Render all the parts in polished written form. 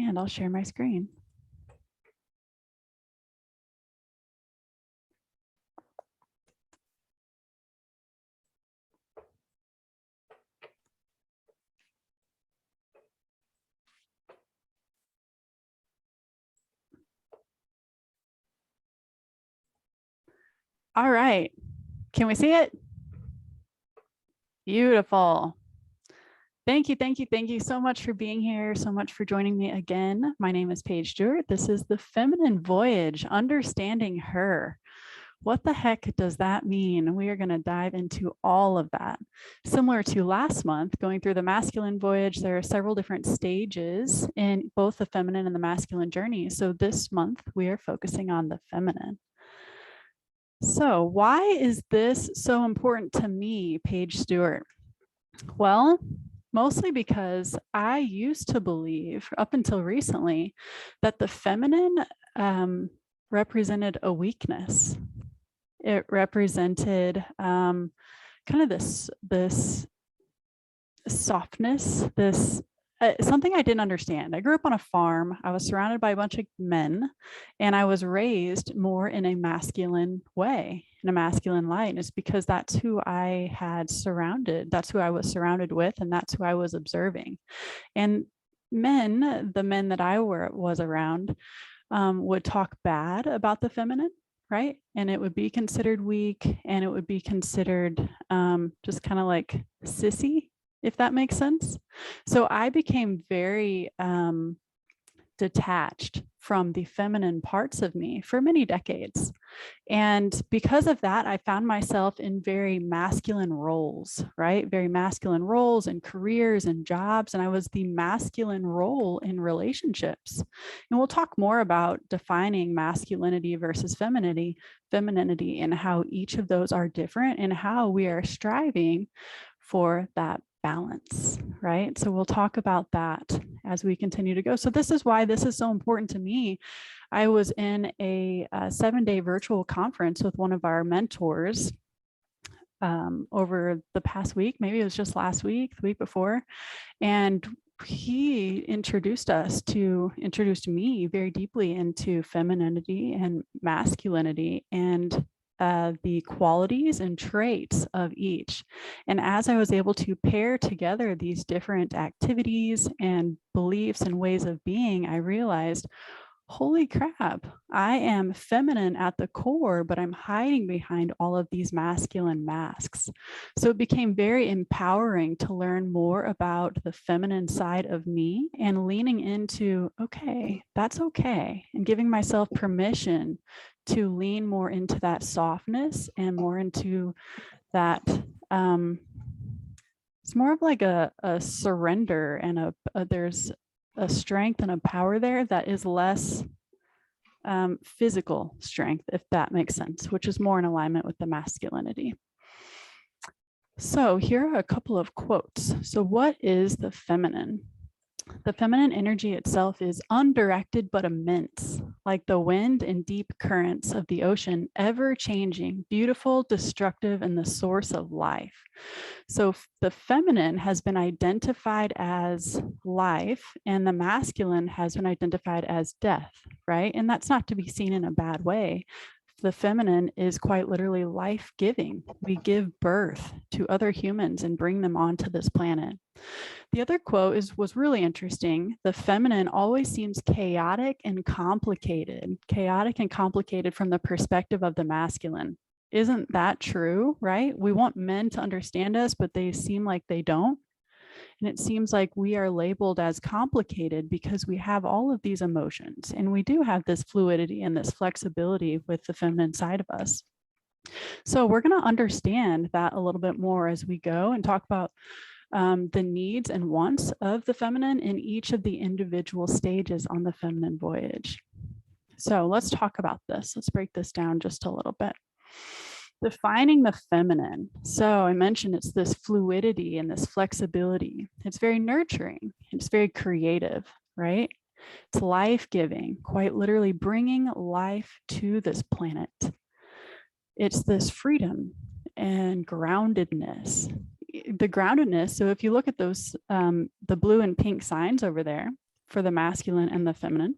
And I'll share my screen. All right. Can we see it? Beautiful. Thank you so much for being here, so much for joining me again. My name is Paige Stewart. This is the Feminine Voyage, Understanding Her. What the heck does that mean? We are going to dive into all of that. Similar to last month, going through the masculine voyage, there are several different stages in both the feminine and the masculine journey. So this month, we are focusing on the feminine. So why is this so important to me, Paige Stewart? Well, mostly because I used to believe up until recently that the feminine represented a weakness. It represented kind of this softness, this something I didn't understand. I grew up on a farm. I was surrounded by a bunch of men, and I was raised more in a masculine way, in a masculine light. And it's because that's who I had surrounded. That's who I was surrounded with, and that's who I was observing. And men, the men that I was around, would talk bad about the feminine, right? And it would be considered weak, and it would be considered just kind of like sissy, if that makes sense. So I became very detached from the feminine parts of me for many decades. And because of that, I found myself in very masculine roles, right? Very masculine roles and careers and jobs. And I was the masculine role in relationships. And we'll talk more about defining masculinity versus femininity, and how each of those are different and how we are striving for that balance, right? So we'll talk about that as we continue to go. So this is why this is so important to me. I was in a 7-day virtual conference with one of our mentors over the past week. Maybe it was just last week, the week before. And he introduced me very deeply into femininity and masculinity and the qualities and traits of each. And as I was able to pair together these different activities and beliefs and ways of being, I realized, holy crap, I am feminine at the core, but I'm hiding behind all of these masculine masks. So it became very empowering to learn more about the feminine side of me and leaning into, okay, that's okay, and giving myself permission to lean more into that softness and more into that. It's more of like a surrender, and there's a strength and a power there that is less physical strength, if that makes sense, which is more in alignment with the masculinity. So here are a couple of quotes. So what is the feminine? The feminine energy itself is undirected but immense, like the wind and deep currents of the ocean, ever changing, beautiful, destructive, and the source of life. So the feminine has been identified as life, and the masculine has been identified as death, right? And that's not to be seen in a bad way. The feminine is quite literally life-giving. We give birth to other humans and bring them onto this planet. The other quote was really interesting. The feminine always seems chaotic and complicated from the perspective of the masculine. Isn't that true, right? We want men to understand us, but they seem like they don't. And it seems like we are labeled as complicated because we have all of these emotions, and we do have this fluidity and this flexibility with the feminine side of us. So we're going to understand that a little bit more as we go and talk about the needs and wants of the feminine in each of the individual stages on the feminine voyage. So let's talk about this. Let's break this down just a little bit. Defining the feminine. So I mentioned it's this fluidity and this flexibility. It's very nurturing. It's very creative, right? It's life-giving, quite literally bringing life to this planet. It's this freedom and groundedness. The groundedness, so if you look at those, the blue and pink signs over there, for the masculine and the feminine.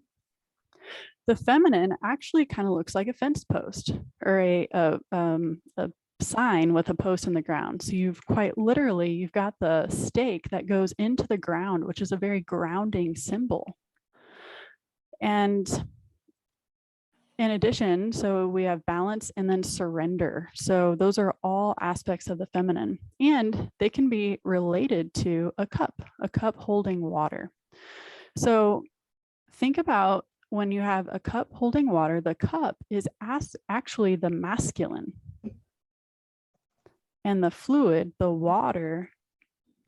The feminine actually kind of looks like a fence post or a sign with a post in the ground. So you've quite literally, you've got the stake that goes into the ground, which is a very grounding symbol. And in addition, so we have balance and then surrender. So those are all aspects of the feminine, and they can be related to a cup holding water. So think about when you have a cup holding water, the cup is actually the masculine. And the fluid, the water,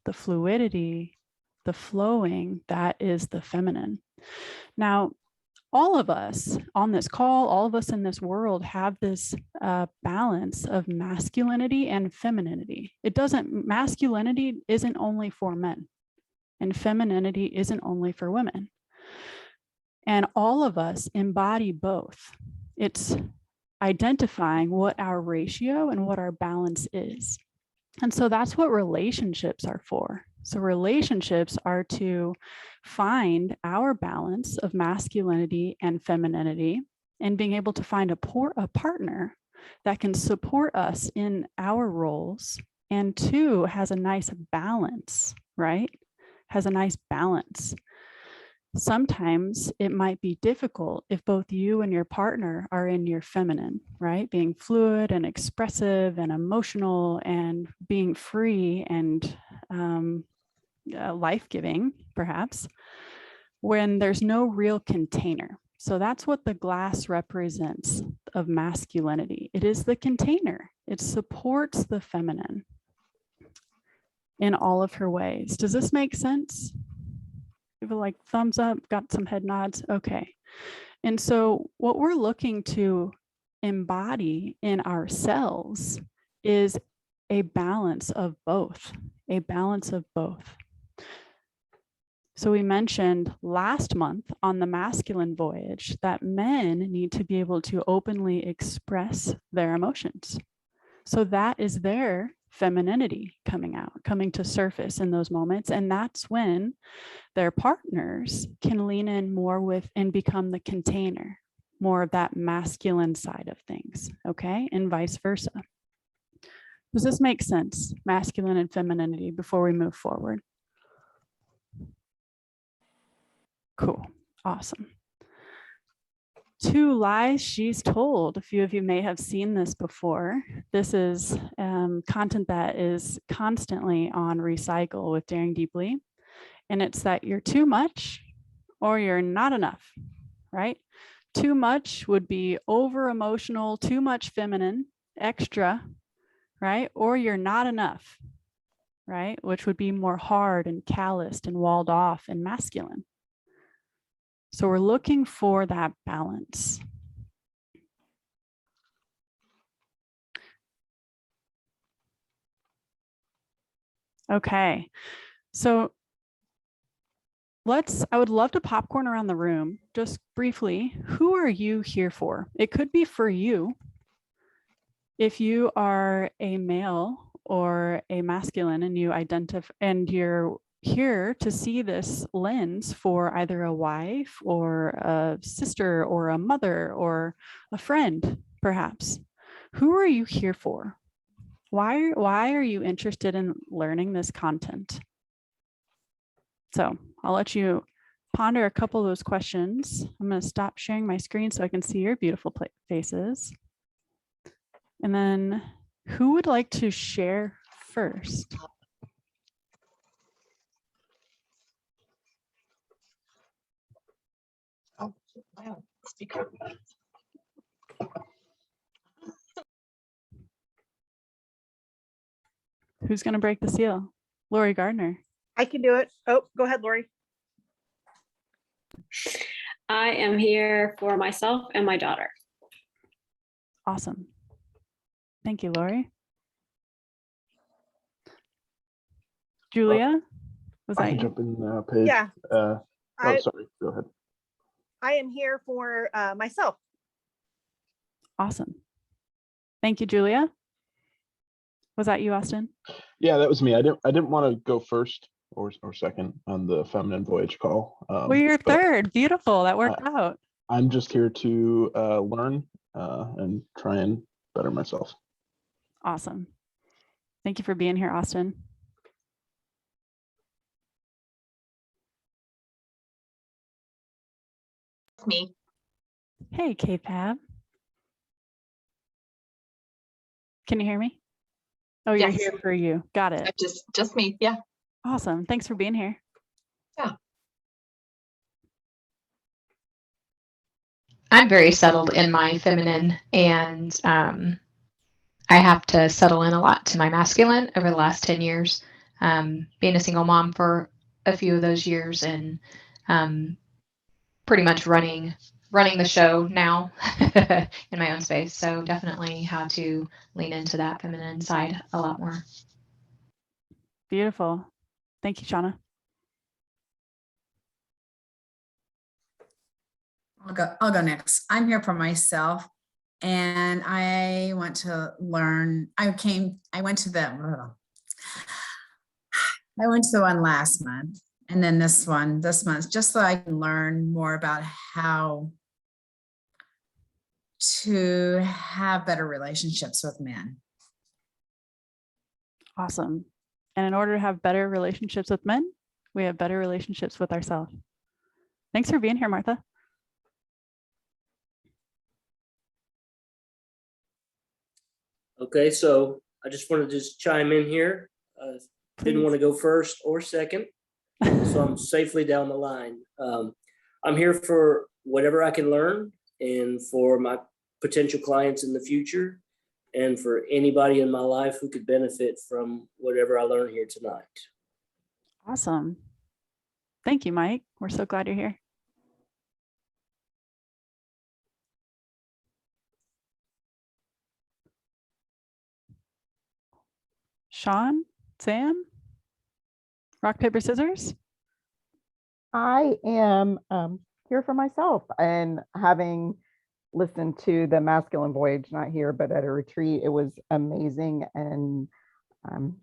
the fluidity, the flowing, that is the feminine. Now, all of us on this call, all of us in this world have this balance of masculinity and femininity. Masculinity isn't only for men, and femininity isn't only for women. And all of us embody both. It's identifying what our ratio and what our balance is. And so that's what relationships are for. So relationships are to find our balance of masculinity and femininity, and being able to find a partner that can support us in our roles, and two, has a nice balance, right? Has a nice balance. Sometimes it might be difficult if both you and your partner are in your feminine, right? Being fluid and expressive and emotional and being free and life-giving, perhaps, when there's no real container. So that's what the glass represents of masculinity. It is the container. It supports the feminine in all of her ways. Does this make sense? Give it like thumbs up, got some head nods. Okay. And so what we're looking to embody in ourselves is a balance of both, a balance of both. So we mentioned last month on the Masculine Voyage that men need to be able to openly express their emotions. So that is their femininity coming to surface in those moments. And that's when their partners can lean in more with and become the container, more of that masculine side of things, okay? And vice versa. Does this make sense, masculine and femininity, before we move forward? Cool, awesome. Two lies she's told. A few of you may have seen this before. This is content that is constantly on Recycle with Daring Deeply. And it's that you're too much or you're not enough, right? Too much would be over emotional, too much feminine, extra, right? Or you're not enough, right? Which would be more hard and calloused and walled off and masculine. So we're looking for that balance. Okay, so I would love to popcorn around the room just briefly. Who are you here for? It could be for you. If you are a male or a masculine and you identify and you're here to see this lens for either a wife or a sister or a mother or a friend, perhaps. Who are you here for? Why are you interested in learning this content? So I'll let you ponder a couple of those questions. I'm going to stop sharing my screen so I can see your beautiful faces. And then who would like to share first? Oh, wow. Speaker. Who's going to break the seal? Lori Gardner. I can do it. Oh, go ahead, Lori. I am here for myself and my daughter. Awesome. Thank you, Lori. Julia, was I that can you? jump in, Paige. Yeah. Sorry, go ahead. I am here for myself. Awesome. Thank you, Julia. Was that you, Austin? Yeah, that was me. I didn't want to go first or second on the Feminine Voyage call. Well, you're but third. Beautiful. That worked out. I'm just here to learn and try and better myself. Awesome. Thank you for being here, Austin. Me. Hey, KFab. Can you hear me? Oh, you're Yes. here for you. Got it. Just me. Yeah. Awesome. Thanks for being here. I'm very settled in my feminine, and I have to settle in a lot to my masculine over the last 10 years, being a single mom for a few of those years, and pretty much running the show now in my own space. So definitely how to lean into that feminine side a lot more. Beautiful. Thank you, Shauna. I'll go next. I'm here for myself, and I want to learn. I went to the one last month, and then this month, just so I can learn more about how to have better relationships with men. Awesome. And in order to have better relationships with men, we have better relationships with ourselves. Thanks for being here, Martha. Okay, so I just wanted to just chime in here. Didn't want to go first or second, so I'm safely down the line. I'm here for whatever I can learn and for my potential clients in the future and for anybody in my life who could benefit from whatever I learn here tonight. Awesome. Thank you, Mike. We're so glad you're here. Sean, Sam, rock, paper, scissors. I am here for myself, and having listened to the Masculine Voyage, not here, but at a retreat, it was amazing. And I'm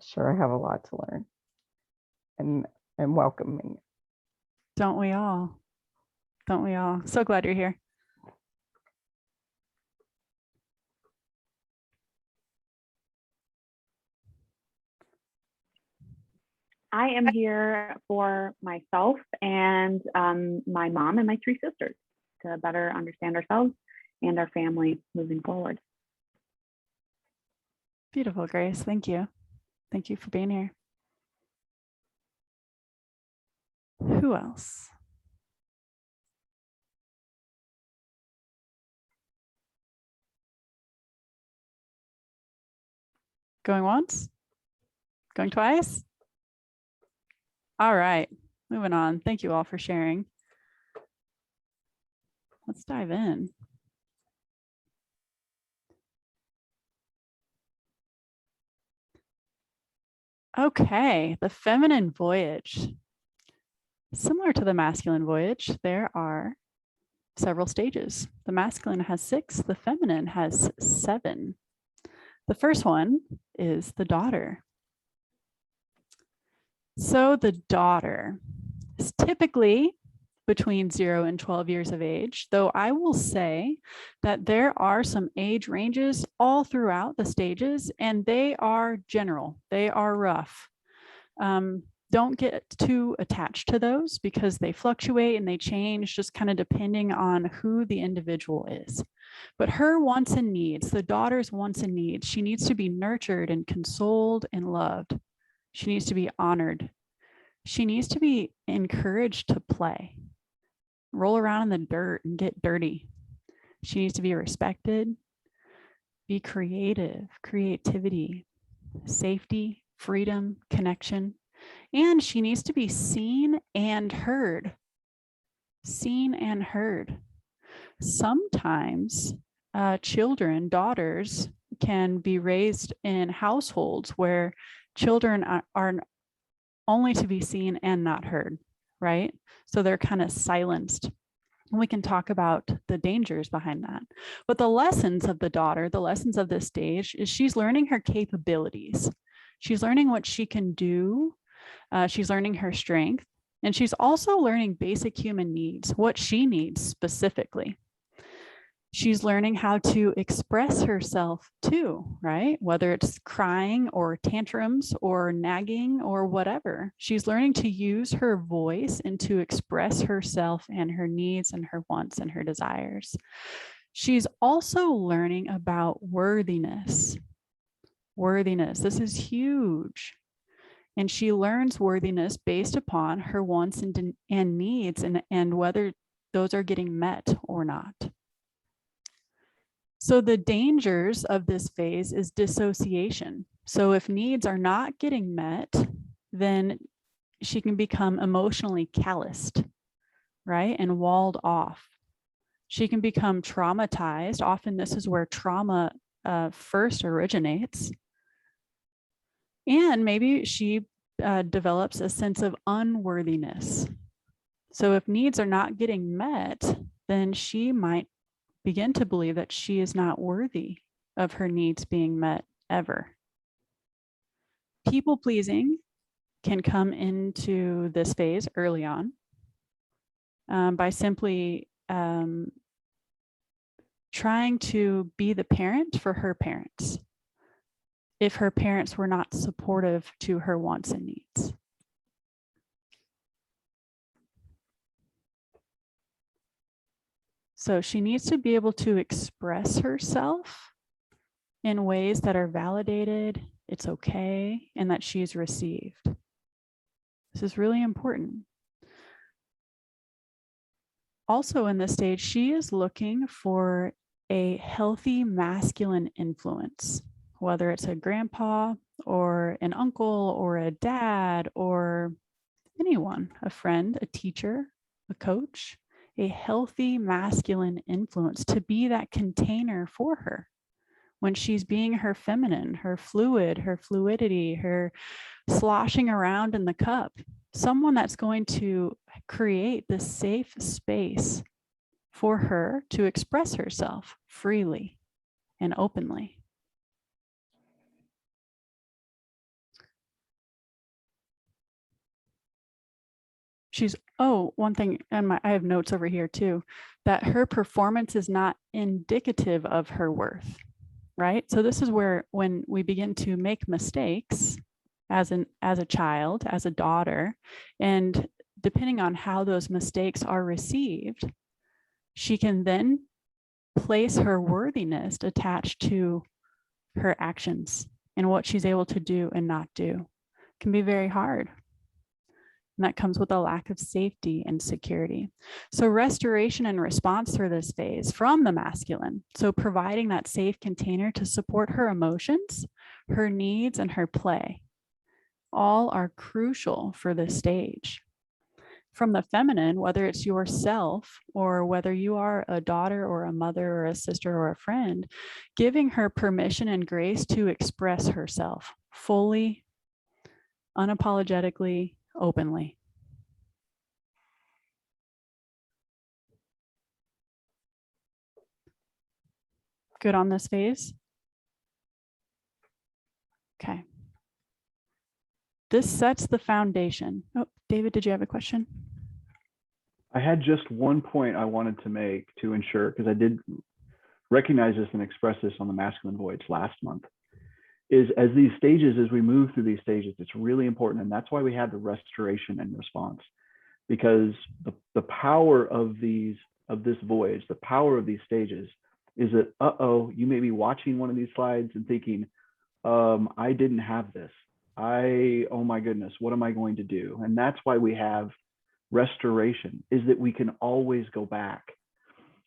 sure I have a lot to learn and welcoming. Don't we all? Don't we all? So glad you're here. I am here for myself and my mom and my 3 sisters to better understand ourselves and our family moving forward. Beautiful, Grace. Thank you. Thank you for being here. Who else? Going once? Going twice? All right, moving on. Thank you all for sharing. Let's dive in. Okay, the Feminine Voyage. Similar to the Masculine Voyage, there are several stages. The masculine has 6, the feminine has 7. The first one is the daughter. So the daughter is typically between 0 and 12 years of age, though I will say that there are some age ranges all throughout the stages, and they are general, they are rough. Don't get too attached to those because they fluctuate and they change just kind of depending on who the individual is. But her wants and needs, the daughter's wants and needs, she needs to be nurtured and consoled and loved. She needs to be honored. She needs to be encouraged to play, roll around in the dirt and get dirty. She needs to be respected, be creative, creativity, safety, freedom, connection. And she needs to be seen and heard. Seen and heard. Sometimes children, daughters, can be raised in households where children are only to be seen and not heard, right? So they're kind of silenced. And we can talk about the dangers behind that. But the lessons of the daughter, the lessons of this stage is she's learning her capabilities. She's learning what she can do She's learning her strength, and she's also learning basic human needs, what she needs specifically. She's learning how to express herself too, right? Whether it's crying or tantrums or nagging or whatever. She's learning to use her voice and to express herself and her needs and her wants and her desires. She's also learning about worthiness. Worthiness, this is huge. And she learns worthiness based upon her wants and needs and whether those are getting met or not. So the dangers of this phase is dissociation. So if needs are not getting met, then she can become emotionally calloused, right? And walled off. She can become traumatized. Often this is where trauma first originates. And maybe she develops a sense of unworthiness. So if needs are not getting met, then she might begin to believe that she is not worthy of her needs being met ever. People pleasing can come into this phase early on by simply trying to be the parent for her parents if her parents were not supportive to her wants and needs. So she needs to be able to express herself in ways that are validated, it's okay, and that she's received. This is really important. Also in this stage, she is looking for a healthy masculine influence, whether it's a grandpa or an uncle or a dad or anyone, a friend, a teacher, a coach. A healthy masculine influence to be that container for her when she's being her feminine, her fluid, her fluidity, her sloshing around in the cup. Someone that's going to create this safe space for her to express herself freely and openly. She's, oh, one thing, and I have notes over here too, that her performance is not indicative of her worth, right? So this is where when we begin to make mistakes as a child, as a daughter, and depending on how those mistakes are received, she can then place her worthiness attached to her actions and what she's able to do and not do. It can be very hard. And that comes with a lack of safety and security. So restoration and response through this phase from the masculine. So providing that safe container to support her emotions, her needs, and her play. All are crucial for this stage. From the feminine, whether it's yourself or whether you are a daughter or a mother or a sister or a friend, giving her permission and grace to express herself fully, unapologetically, openly. Good on this phase? Okay. This sets the foundation. Oh, David, did you have a question? I had just one point I wanted to make to ensure, because I did recognize this and express this on the Masculine Voyage last month, is as these stages, as we move through these stages, it's really important. And that's why we have the restoration and response, because the power of this voyage, the power of these stages is that, you may be watching one of these slides and thinking, I didn't have this. Oh my goodness, what am I going to do? And that's why we have restoration, is that we can always go back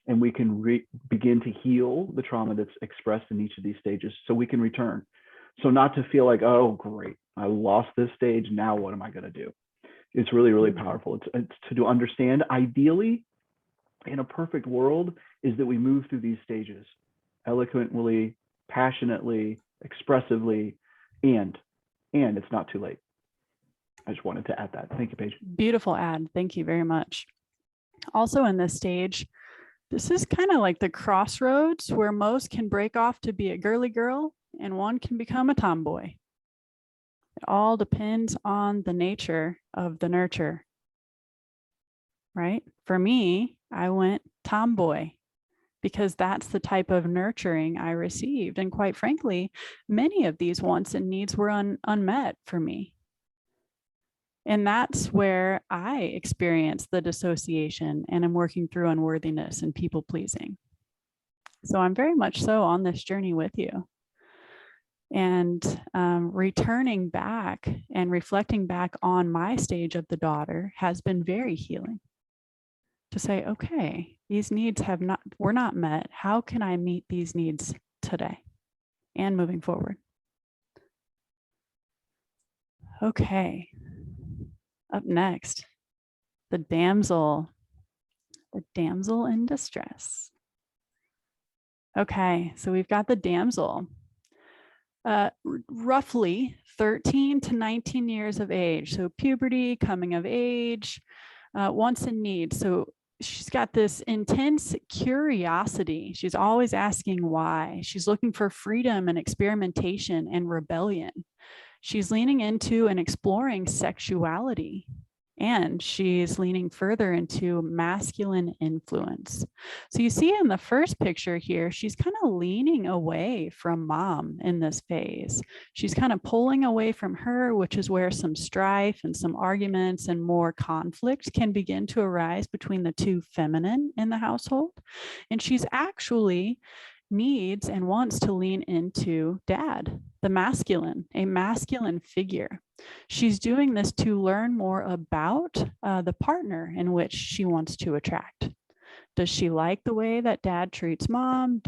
and we can begin to heal the trauma that's expressed in each of these stages so we can return. So not to feel like, oh, great, I lost this stage. Now what am I going to do? It's really, really powerful. It's to understand, ideally, in a perfect world, is that we move through these stages eloquently, passionately, expressively, and it's not too late. I just wanted to add that. Thank you, Paige. Beautiful ad. Thank you very much. Also in this stage, this is kind of like the crossroads where most can break off to be a girly girl and one can become a tomboy. It all depends on the nature of the nurture, right? For me, I went tomboy because that's the type of nurturing I received. And quite frankly, many of these wants and needs were unmet for me. And that's where I experience the dissociation and I'm working through unworthiness and people pleasing. So I'm very much so on this journey with you. And returning back and reflecting back on my stage of the daughter has been very healing. To say, okay, these needs were not met. How can I meet these needs today and moving forward? Okay. Up next, the damsel in distress. Okay, so we've got the damsel, roughly 13 to 19 years of age. So puberty, coming of age, wants and needs. So she's got this intense curiosity. She's always asking why. She's looking for freedom and experimentation and rebellion. She's leaning into and exploring sexuality, and she's leaning further into masculine influence. So you see in the first picture here, she's kind of leaning away from mom in this phase. She's kind of pulling away from her, which is where some strife and some arguments and more conflict can begin to arise between the two feminine in the household. And she's actually needs and wants to lean into dad, the masculine, a masculine figure. She's doing this to learn more about the partner in which she wants to attract. Does she like the way that dad treats mom?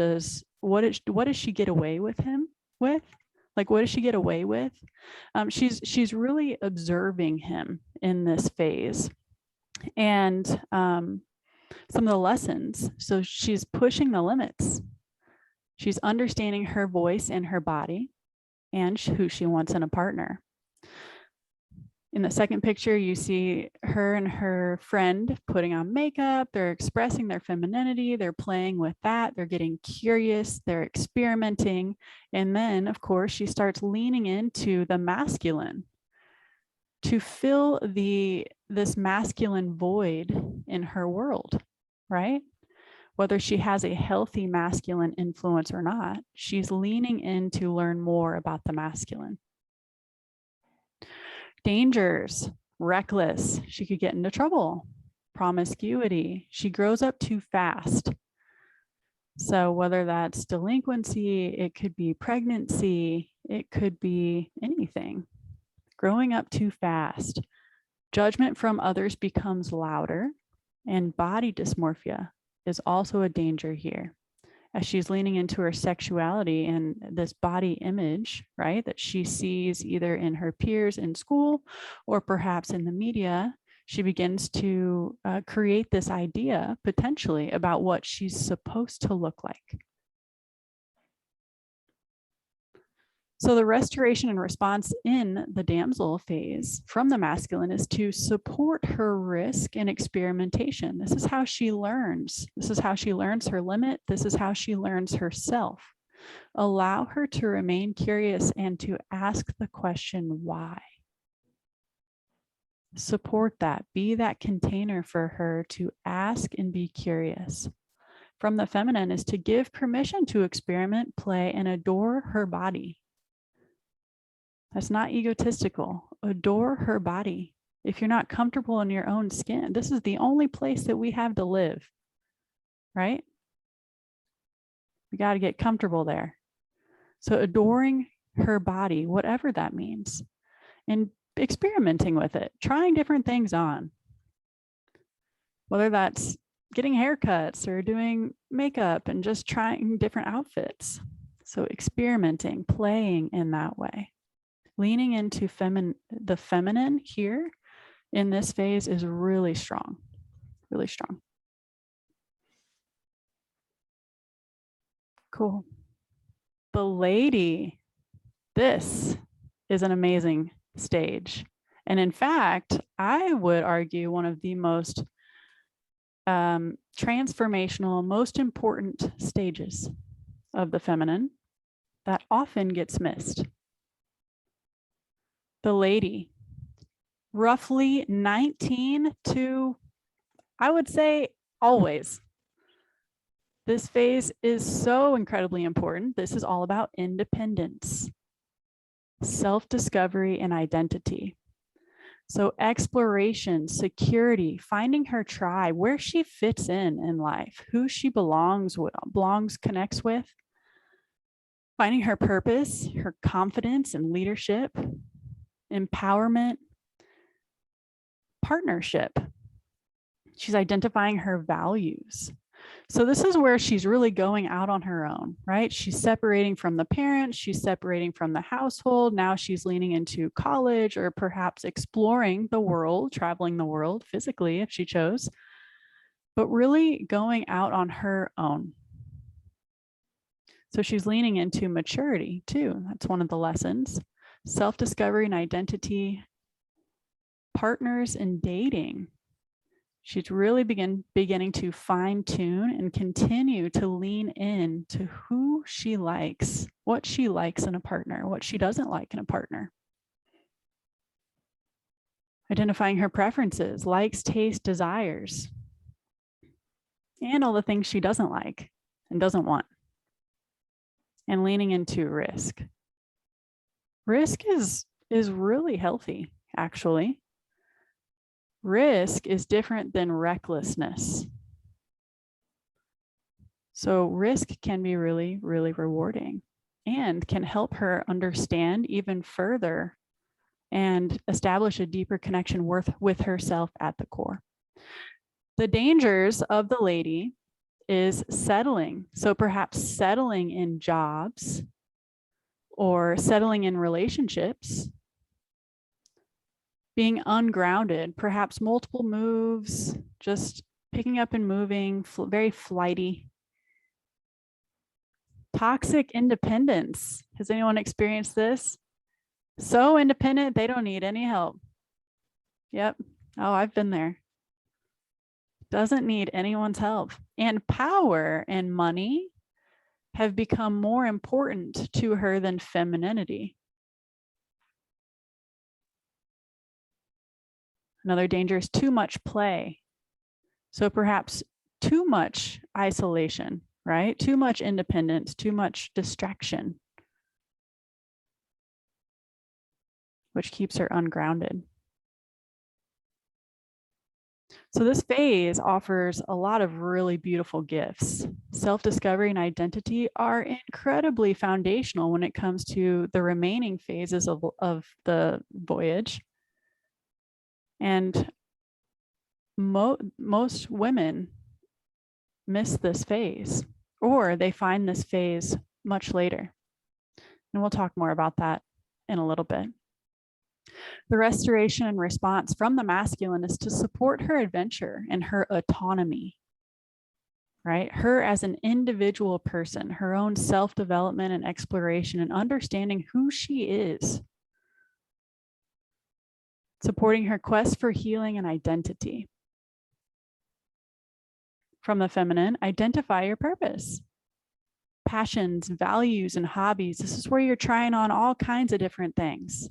What does she get away with him with? Like, what does she get away with? She's really observing him in this phase. And some of the lessons, so she's pushing the limits. She's understanding her voice and her body and who she wants in a partner. In the second picture, you see her and her friend putting on makeup. They're expressing their femininity. They're playing with that. They're getting curious. They're experimenting. And then, of course, she starts leaning into the masculine to fill this masculine void in her world, right? Whether she has a healthy masculine influence or not, she's leaning in to learn more about the masculine. Dangers, reckless, she could get into trouble. Promiscuity, she grows up too fast. So whether that's delinquency, it could be pregnancy, it could be anything. Growing up too fast. Judgment from others becomes louder, and body dysmorphia is also a danger here, as she's leaning into her sexuality and this body image, right, that she sees either in her peers in school or perhaps in the media. She begins to create this idea potentially about what she's supposed to look like. So the restoration and response in the damsel phase from the masculine is to support her risk and experimentation. This is how she learns. This is how she learns her limit. This is how she learns herself. Allow her to remain curious and to ask the question, why? Support that. Be that container for her to ask and be curious. From the feminine is to give permission to experiment, play, and adore her body. That's not egotistical. Adore her body. If you're not comfortable in your own skin, this is the only place that we have to live, right? We got to get comfortable there. So adoring her body, whatever that means, and experimenting with it, trying different things on, whether that's getting haircuts or doing makeup and just trying different outfits. So experimenting, playing in that way. Leaning into the feminine here in this phase is really strong, really strong. Cool. The lady, this is an amazing stage. And in fact, I would argue one of the most transformational, most important stages of the feminine that often gets missed. The lady, roughly 19 to, I would say, always. This phase is so incredibly important. This is all about independence, self-discovery, and identity. So exploration, security, finding her tribe, where she fits in life, who she belongs, connects with, finding her purpose, her confidence and leadership, empowerment, partnership. She's identifying her values. So this is where she's really going out on her own, right? She's separating from the parents, she's separating from the household. Now she's leaning into college or perhaps exploring the world, traveling the world physically if she chose, but really going out on her own. So she's leaning into maturity too. That's one of the lessons. Self-discovery and identity, partners and dating. She's really beginning to fine tune and continue to lean in to who she likes, what she likes in a partner, what she doesn't like in a partner. Identifying her preferences, likes, tastes, desires, and all the things she doesn't like and doesn't want. And leaning into risk. Risk is really healthy, actually. Risk is different than recklessness. So risk can be really, really rewarding and can help her understand even further and establish a deeper connection with herself at the core. The dangers of the lady is settling. So perhaps settling in jobs or settling in relationships, being ungrounded, perhaps multiple moves, just picking up and moving, very flighty. Toxic independence. Has anyone experienced this? So independent, they don't need any help. Yep. Oh, I've been there. Doesn't need anyone's help. And power and money have become more important to her than femininity. Another danger is too much play. So perhaps too much isolation, right? Too much independence, too much distraction, which keeps her ungrounded. So this phase offers a lot of really beautiful gifts. Self-discovery and identity are incredibly foundational when it comes to the remaining phases of the voyage. And most women miss this phase, or they find this phase much later. And we'll talk more about that in a little bit. The restoration and response from the masculine is to support her adventure and her autonomy, right? Her as an individual person, her own self-development and exploration and understanding who she is. Supporting her quest for healing and identity. From the feminine, identify your purpose. Passions, values, and hobbies. This is where you're trying on all kinds of different things.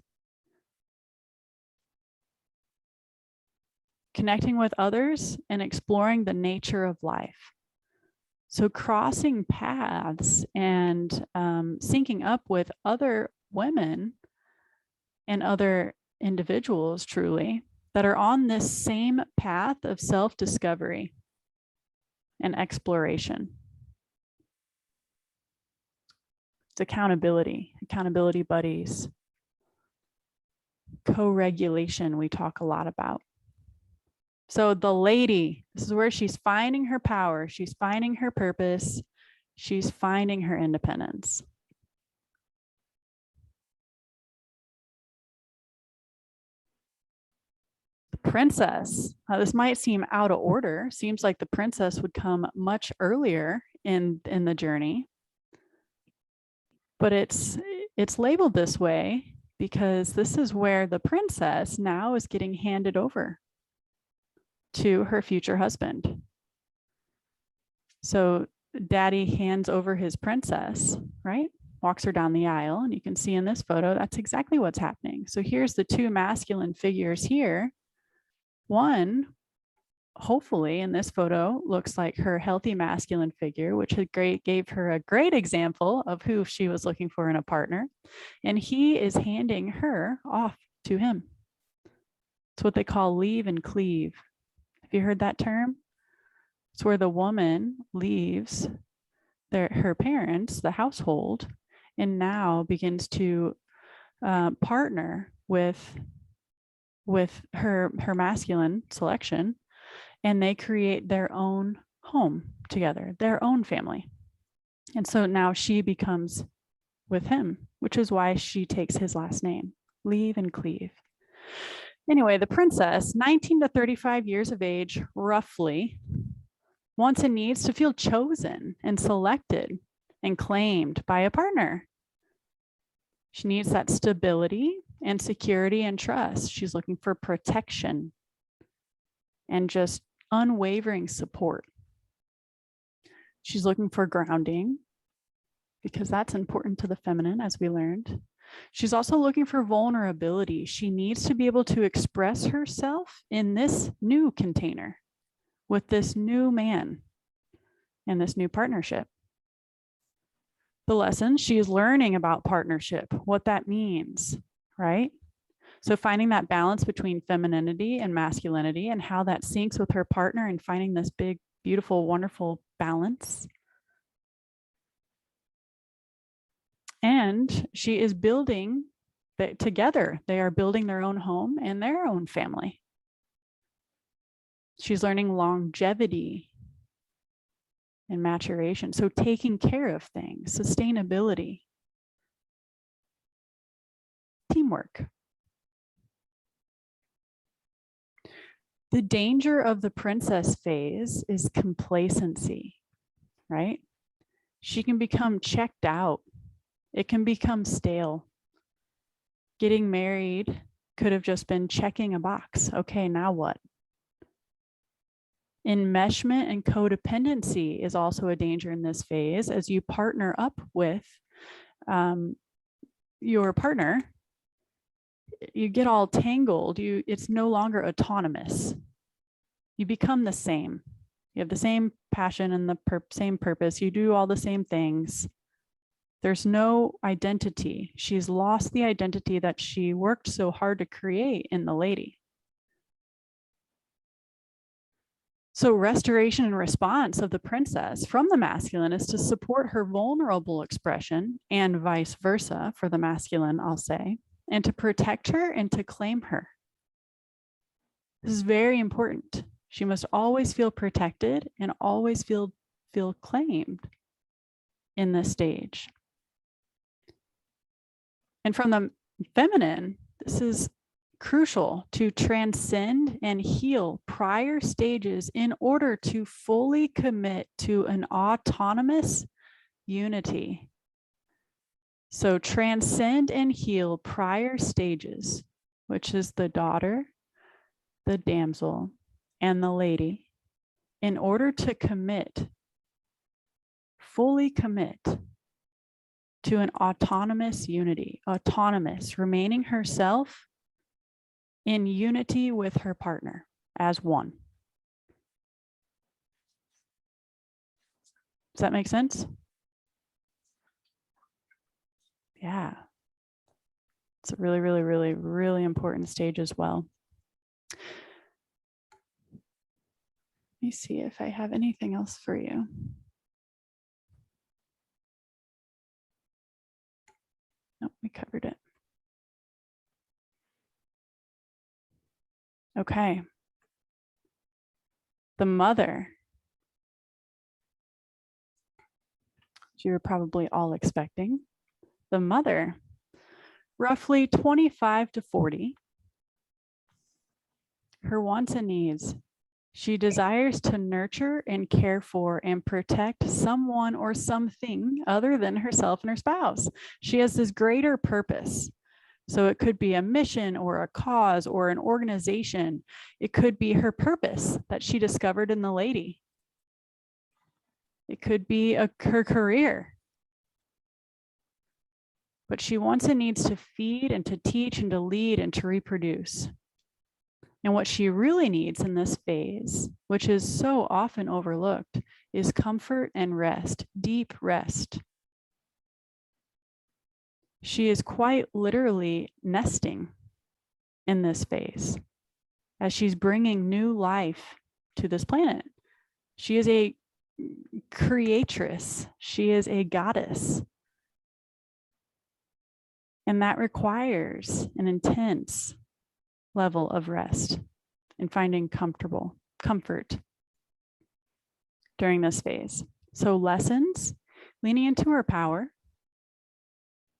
Connecting with others and exploring the nature of life. So crossing paths and syncing up with other women and other individuals truly that are on this same path of self-discovery and exploration. It's accountability buddies, co-regulation we talk a lot about. So the lady, this is where she's finding her power, she's finding her purpose, she's finding her independence. Princess. This might seem out of order. Seems like the princess would come much earlier in the journey. But it's labeled this way because this is where the princess now is getting handed over to her future husband. So daddy hands over his princess, right? walks her down the aisle. And you can see in this photo, that's exactly what's happening. So here's the two masculine figures here. One, hopefully in this photo, looks like her healthy masculine figure, which gave her a great example of who she was looking for in a partner. And he is handing her off to him. It's what they call leave and cleave. Have you heard that term? It's where the woman leaves her parents, the household, and now begins to partner with her masculine selection, and they create their own home together, their own family. And so now she becomes with him, which is why she takes his last name, leave and cleave. Anyway, the princess, 19 to 35 years of age, roughly, wants and needs to feel chosen and selected and claimed by a partner. She needs that stability and security and trust. She's looking for protection and just unwavering support. She's looking for grounding because that's important to the feminine, as we learned. She's also looking for vulnerability. She needs to be able to express herself in this new container with this new man and this new partnership. The lessons she is learning about partnership, what that means, right? So finding that balance between femininity and masculinity and how that syncs with her partner and finding this big, beautiful, wonderful balance. And she is building together. They are building their own home and their own family. She's learning longevity and maturation. So taking care of things, sustainability, teamwork. The danger of the princess phase is complacency, right? She can become checked out. It can become stale. Getting married could have just been checking a box. Okay, now what? Enmeshment and codependency is also a danger in this phase. As you partner up with your partner, you get all tangled. It's no longer autonomous. You become the same. You have the same passion and the same purpose. You do all the same things. There's no identity. She's lost the identity that she worked so hard to create in the lady. So restoration and response of the princess from the masculine is to support her vulnerable expression and vice versa for the masculine, I'll say, and to protect her and to claim her. This is very important. She must always feel protected and always feel claimed in this stage. And from the feminine, this is crucial to transcend and heal prior stages in order to fully commit to an autonomous unity. So transcend and heal prior stages, which is the daughter, the damsel, and the lady, in order to commit, fully commit to an autonomous unity, autonomous, remaining herself in unity with her partner as one. Does that make sense? Yeah. It's a really, really, really, really important stage as well. Let me see if I have anything else for you. Nope, we covered it. Okay. The mother. You're probably all expecting. The mother, roughly 25 to 40. Her wants and needs. She desires to nurture and care for and protect someone or something other than herself and her spouse. She has this greater purpose. So it could be a mission or a cause or an organization. It could be her purpose that she discovered in the lady. It could be her career. but she wants and needs to feed and to teach and to lead and to reproduce. And what she really needs in this phase, which is so often overlooked, is comfort and rest, deep rest. She is quite literally nesting in this phase as she's bringing new life to this planet. She is a creatress. She is a goddess. And that requires an intense level of rest and finding comfort during this phase. So lessons, leaning into her power.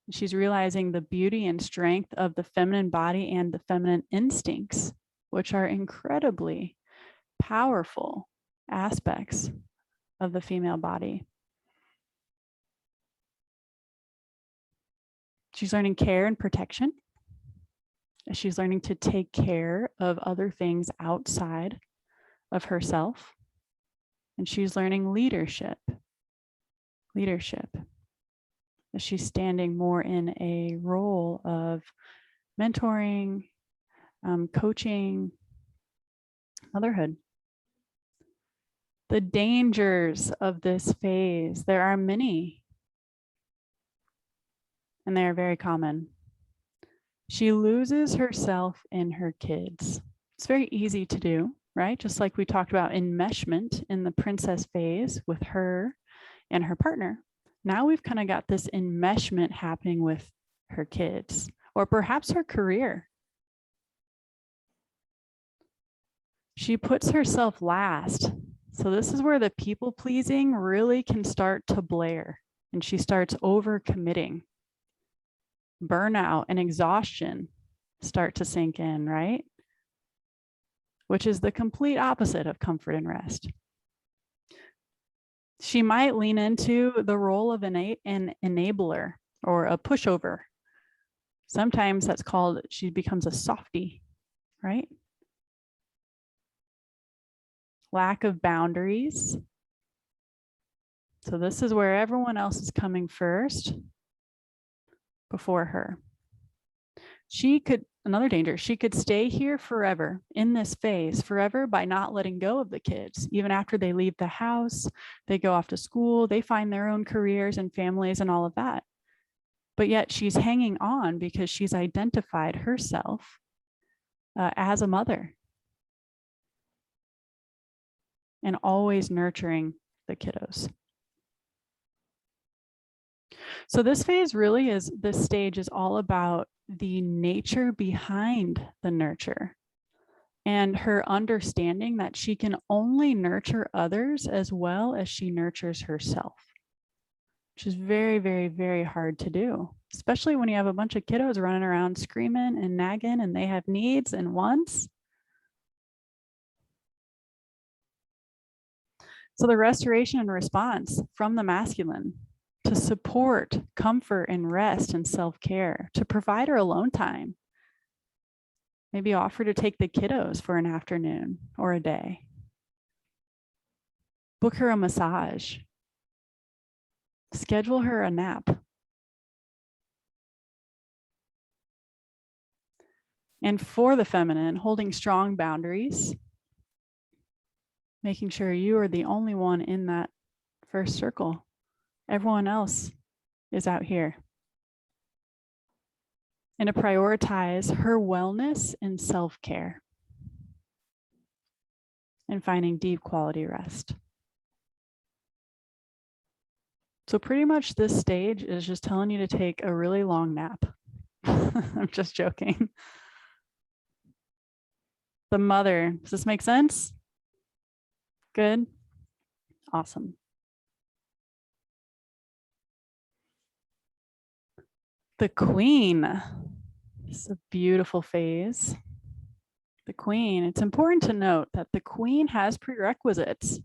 She's realizing the beauty and strength of the feminine body and the feminine instincts, which are incredibly powerful aspects of the female body. She's learning care and protection. She's learning to take care of other things outside of herself. And she's learning leadership. She's standing more in a role of mentoring, coaching, motherhood. The dangers of this phase, there are many, and they are very common. She loses herself in her kids. It's very easy to do, right? Just like we talked about enmeshment in the princess phase with her and her partner. Now we've kind of got this enmeshment happening with her kids, or perhaps her career. She puts herself last. So this is where the people pleasing really can start to blare, and she starts overcommitting. Burnout and exhaustion start to sink in, right? Which is the complete opposite of comfort and rest. She might lean into the role of an enabler or a pushover. Sometimes that's called, she becomes a softie, right? Lack of boundaries. So this is where everyone else is coming first before her. Another danger, she could stay here forever in this phase, forever by not letting go of the kids. Even after they leave the house, they go off to school, they find their own careers and families and all of that. But yet she's hanging on because she's identified herself as a mother and always nurturing the kiddos. So this phase really is, this stage is all about the nature behind the nurture and her understanding that she can only nurture others as well as she nurtures herself, which is very, very, very hard to do, especially when you have a bunch of kiddos running around screaming and nagging and they have needs and wants. So the restoration and response from the masculine to support comfort and rest and self-care, to provide her alone time. Maybe offer to take the kiddos for an afternoon or a day. Book her a massage. Schedule her a nap. And for the feminine, holding strong boundaries, making sure you are the only one in that first circle. Everyone else is out here. And to prioritize her wellness and self-care and finding deep quality rest. So pretty much this stage is just telling you to take a really long nap. I'm just joking. The mother, does this make sense? Good? Awesome. The queen, it's a beautiful phase. The queen, it's important to note that the queen has prerequisites.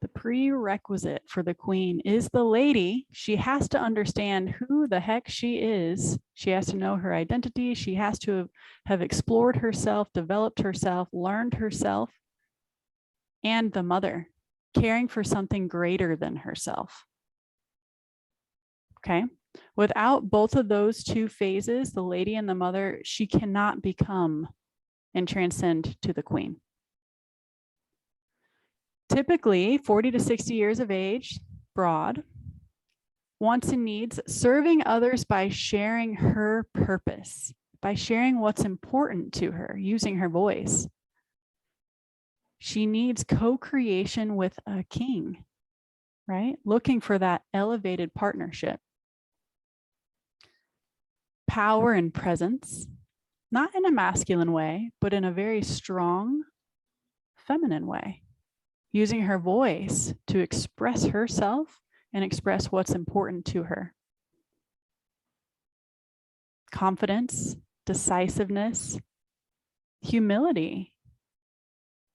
The prerequisite for the queen is the lady. She has to understand who the heck she is. She has to know her identity. She has to have explored herself, developed herself, learned herself, and the mother, caring for something greater than herself. Okay. Without both of those two phases, the lady and the mother, she cannot become and transcend to the queen. Typically 40 to 60 years of age, broad, wants and needs, serving others by sharing her purpose, by sharing what's important to her, using her voice. She needs co-creation with a king, right? Looking for that elevated partnership. Power and presence, not in a masculine way, but in a very strong feminine way, using her voice to express herself and express what's important to her. Confidence, decisiveness, humility,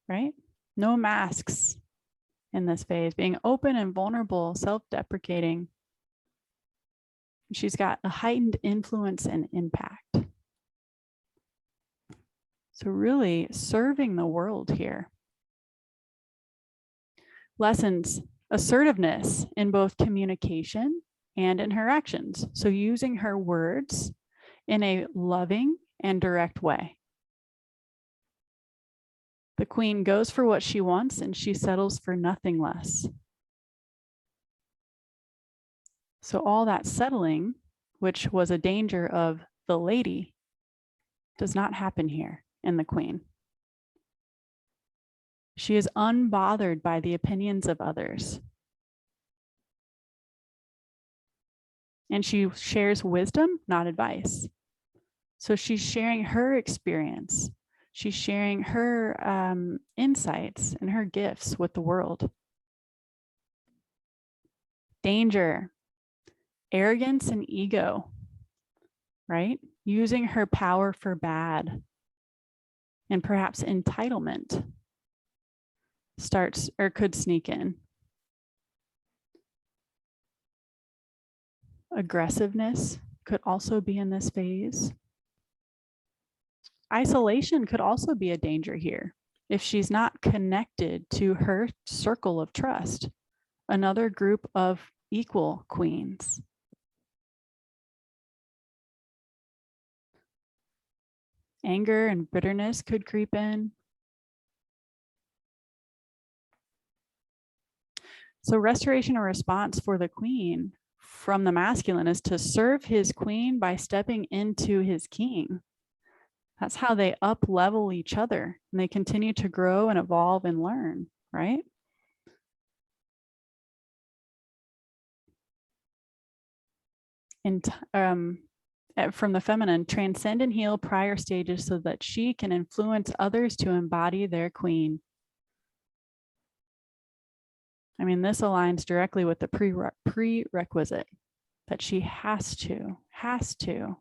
right? No masks in this phase, being open and vulnerable, self-deprecating. She's got a heightened influence and impact. So really serving the world here. Lessons, assertiveness in both communication and in her actions. So using her words in a loving and direct way. The queen goes for what she wants and she settles for nothing less. So all that settling, which was a danger of the lady, does not happen here in the queen. She is unbothered by the opinions of others. And she shares wisdom, not advice. So she's sharing her experience. She's sharing her insights and her gifts with the world. Danger, arrogance and ego, right? Using her power for bad and perhaps entitlement starts or could sneak in. Aggressiveness could also be in this phase. Isolation could also be a danger here if she's not connected to her circle of trust, another group of equal queens. Anger and bitterness could creep in. So restoration or response for the queen from the masculine is to serve his queen by stepping into his king. That's how they up-level each other and they continue to grow and evolve and learn, right? And from the feminine, transcend and heal prior stages so that she can influence others to embody their queen. I mean, this aligns directly with the prerequisite that she has to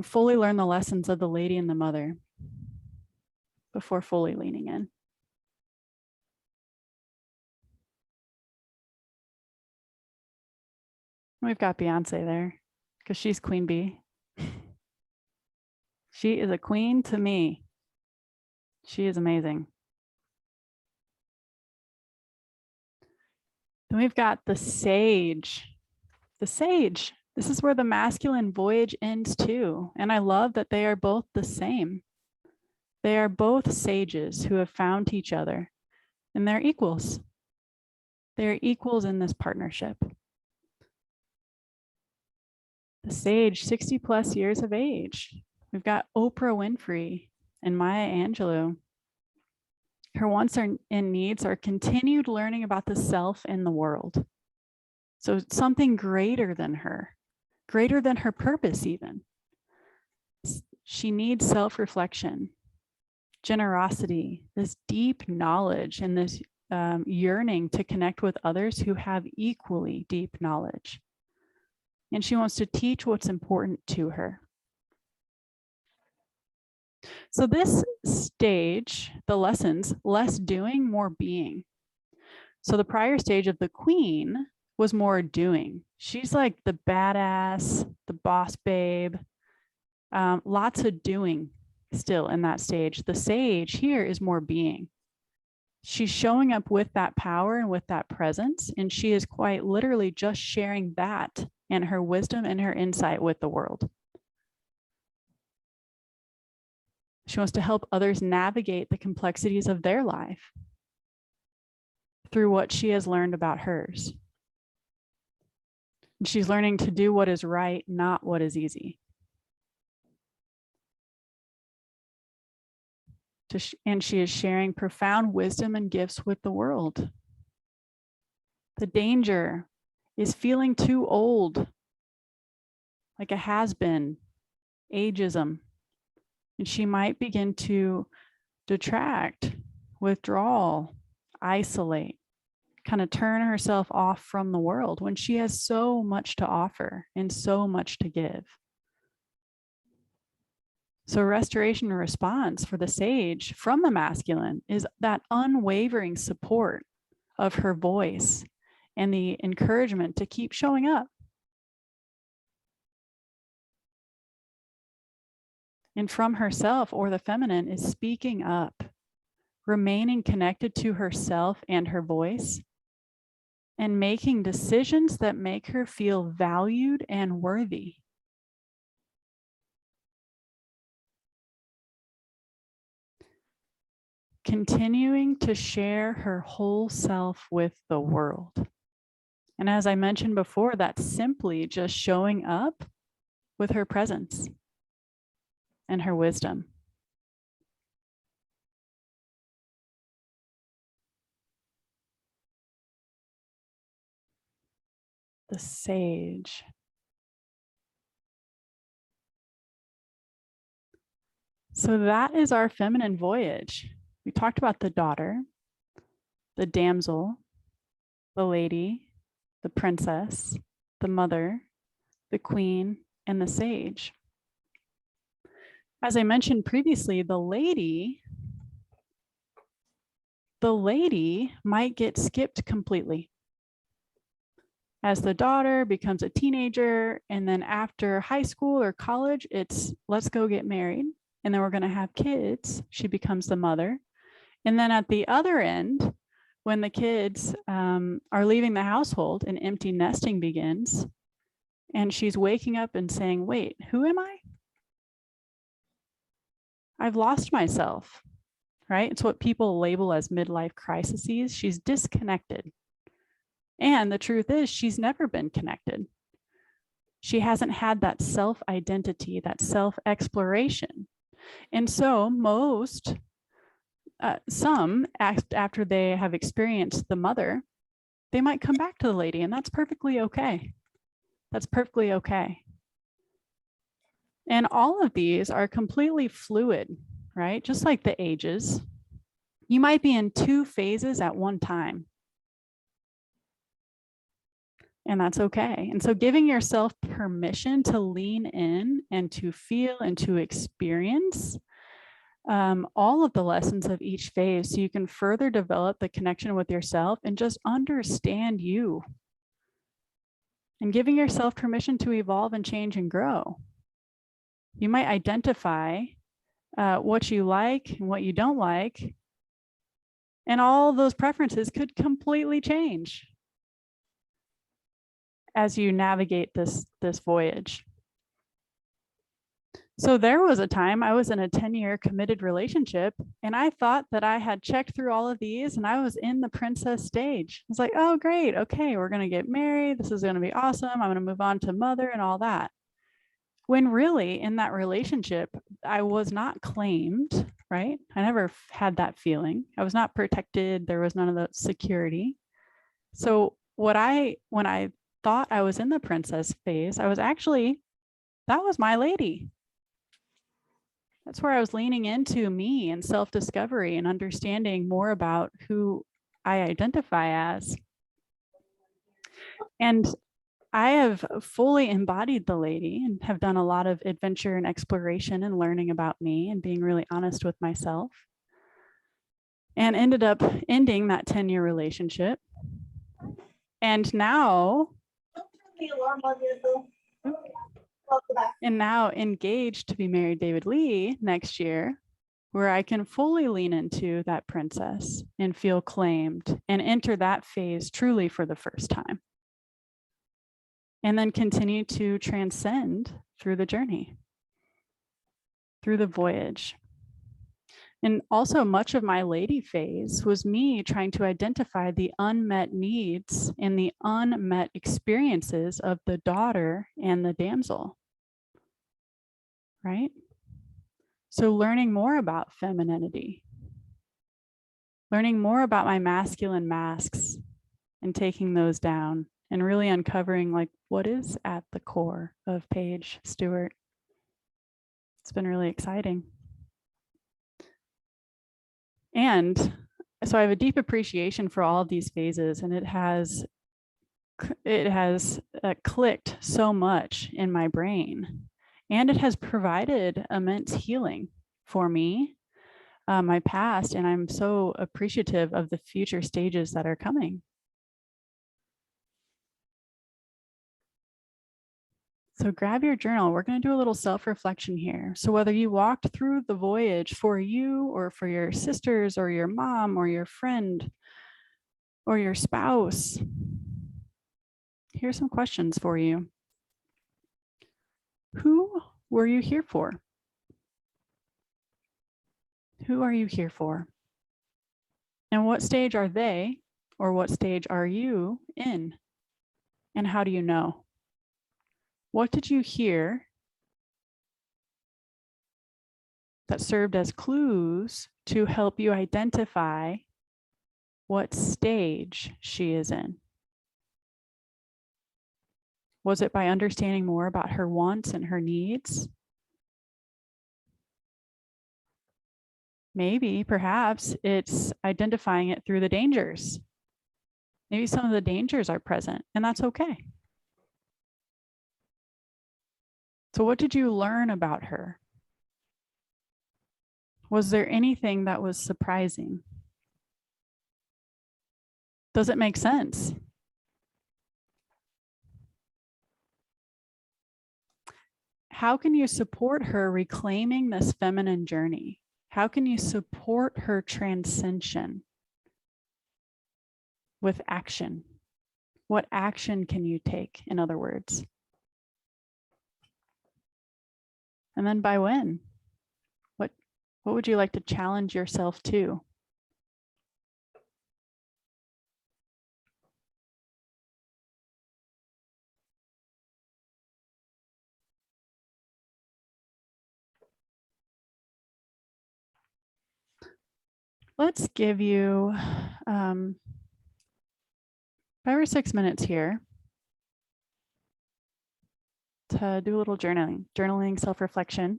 fully learn the lessons of the lady and the mother before fully leaning in. We've got Beyonce there because she's Queen Bee. She is a queen to me. She is amazing. Then we've got the sage. The sage. This is where the masculine voyage ends too. And I love that they are both the same. They are both sages who have found each other and they're equals. They're equals in this partnership. The sage, 60 plus years of age. We've got Oprah Winfrey and Maya Angelou. Her wants and needs are continued learning about the self in the world. So something greater than her purpose even. She needs self-reflection, generosity, this deep knowledge and this yearning to connect with others who have equally deep knowledge. And she wants to teach what's important to her. So this stage, the lessons, less doing, more being. So the prior stage of the queen was more doing. She's like the badass, the boss babe, lots of doing still in that stage. The sage here is more being. She's showing up with that power and with that presence, and she is quite literally just sharing that and her wisdom and her insight with the world. She wants to help others navigate the complexities of their life through what she has learned about hers. And she's learning to do what is right, not what is easy. And she is sharing profound wisdom and gifts with the world. The danger is feeling too old, like a has-been, ageism. And she might begin to detract, withdraw, isolate, kind of turn herself off from the world when she has so much to offer and so much to give. So restoration and response for the sage from the masculine is that unwavering support of her voice and the encouragement to keep showing up. And from herself, or the feminine, is speaking up, remaining connected to herself and her voice, and making decisions that make her feel valued and worthy. Continuing to share her whole self with the world. And as I mentioned before, that's simply just showing up with her presence and her wisdom. The sage. So that is our feminine voyage. We talked about the daughter, the damsel, the lady, the princess, the mother, the queen, and the sage. As I mentioned previously, the lady might get skipped completely. As the daughter becomes a teenager, and then after high school or college, it's let's go get married, and then we're going to have kids. She becomes the mother. And then at the other end, when the kids are leaving the household and empty nesting begins, and she's waking up and saying, wait, who am I? I've lost myself, right? It's what people label as midlife crises. She's disconnected. And the truth is, she's never been connected. She hasn't had that self-identity, that self-exploration. And so some, after they have experienced the mother, they might come back to the lady, and that's perfectly okay. That's perfectly okay. And all of these are completely fluid, right? Just like the ages. You might be in two phases at one time. And that's okay. And so giving yourself permission to lean in and to feel and to experience all of the lessons of each phase, so you can further develop the connection with yourself and just understand you. And giving yourself permission to evolve and change and grow. You might identify what you like and what you don't like, and all those preferences could completely change as you navigate this voyage. So there was a time I was in a 10-year committed relationship, and I thought that I had checked through all of these and I was in the princess stage. I was like, oh, great. Okay, we're going to get married. This is going to be awesome. I'm going to move on to mother and all that. When really in that relationship, I was not claimed, right? I never had that feeling. I was not protected. There was none of the security. So when I thought I was in the princess phase, I was actually, that was my lady. That's where I was leaning into me and self-discovery and understanding more about who I identify as. And I have fully embodied the lady and have done a lot of adventure and exploration and learning about me and being really honest with myself. And ended up ending that 10-year relationship. And now, engaged to be married David Lee next year where I can fully lean into that princess and feel claimed and enter that phase truly for the first time. And then continue to transcend through the journey, through the voyage. And also much of my lady phase was me trying to identify the unmet needs and the unmet experiences of the daughter and the damsel, right? So learning more about femininity, learning more about my masculine masks and taking those down and really uncovering like what is at the core of Paige Stewart. It's been really exciting. And so I have a deep appreciation for all of these phases, and it has clicked so much in my brain, and it has provided immense healing for me, my past, and I'm so appreciative of the future stages that are coming. So grab your journal. We're going to do a little self-reflection here. So whether you walked through the voyage for you or for your sisters or your mom or your friend or your spouse, here's some questions for you. Who were you here for? Who are you here for? And what stage are they, or what stage are you in? And how do you know? What did you hear that served as clues to help you identify what stage she is in? Was it by understanding more about her wants and her needs? Maybe, perhaps, it's identifying it through the dangers. Maybe some of the dangers are present, and that's okay. So what did you learn about her? Was there anything that was surprising? Does it make sense? How can you support her reclaiming this feminine journey? How can you support her transcension with action? What action can you take, in other words? And then by when? What would you like to challenge yourself to? Let's give you 5 or 6 minutes here to do a little journaling, self-reflection.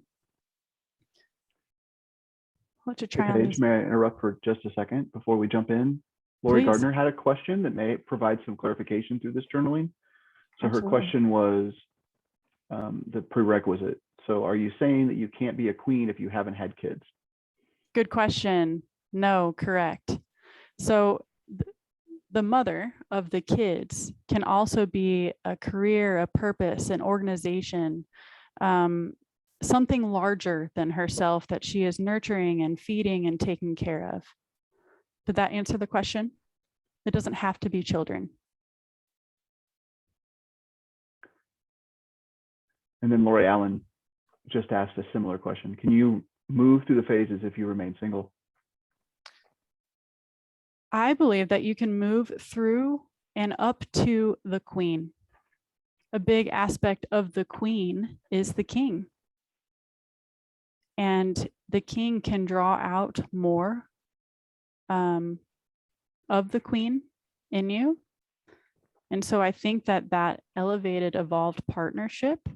Let you try on Paige, these. may I interrupt for just a second before we jump in? Lori Please. Gardner had a question that may provide some clarification through this journaling. So Absolutely. her question was the prerequisite. So are you saying that you can't be a queen if you haven't had kids? Good question. No, correct. So the mother of the kids can also be a career, a purpose, an organization, something larger than herself that she is nurturing and feeding and taking care of. Did that answer the question? It doesn't have to be children. And then Lori Allen just asked a similar question. Can you move through the phases if you remain single? I believe that you can move through and up to the queen. A big aspect of the queen is the king. And the king can draw out more of the queen in you. And so I think that that elevated, evolved partnership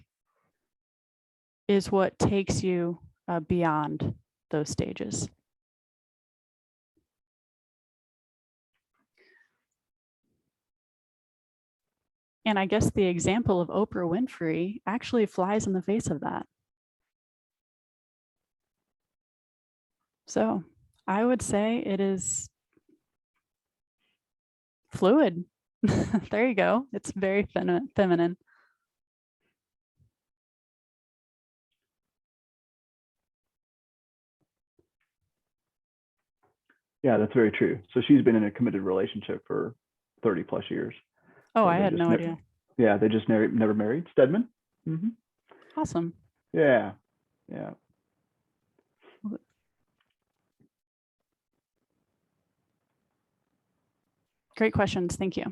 is what takes you beyond those stages. And I guess the example of Oprah Winfrey actually flies in the face of that. So I would say it is fluid. There you go. It's very feminine. Yeah, that's very true. So she's been in a committed relationship for 30 plus years. Oh, So I they had just no ne- idea. Yeah, they just never married. Stedman. Hmm. Awesome. Yeah, yeah. Great questions. Thank you.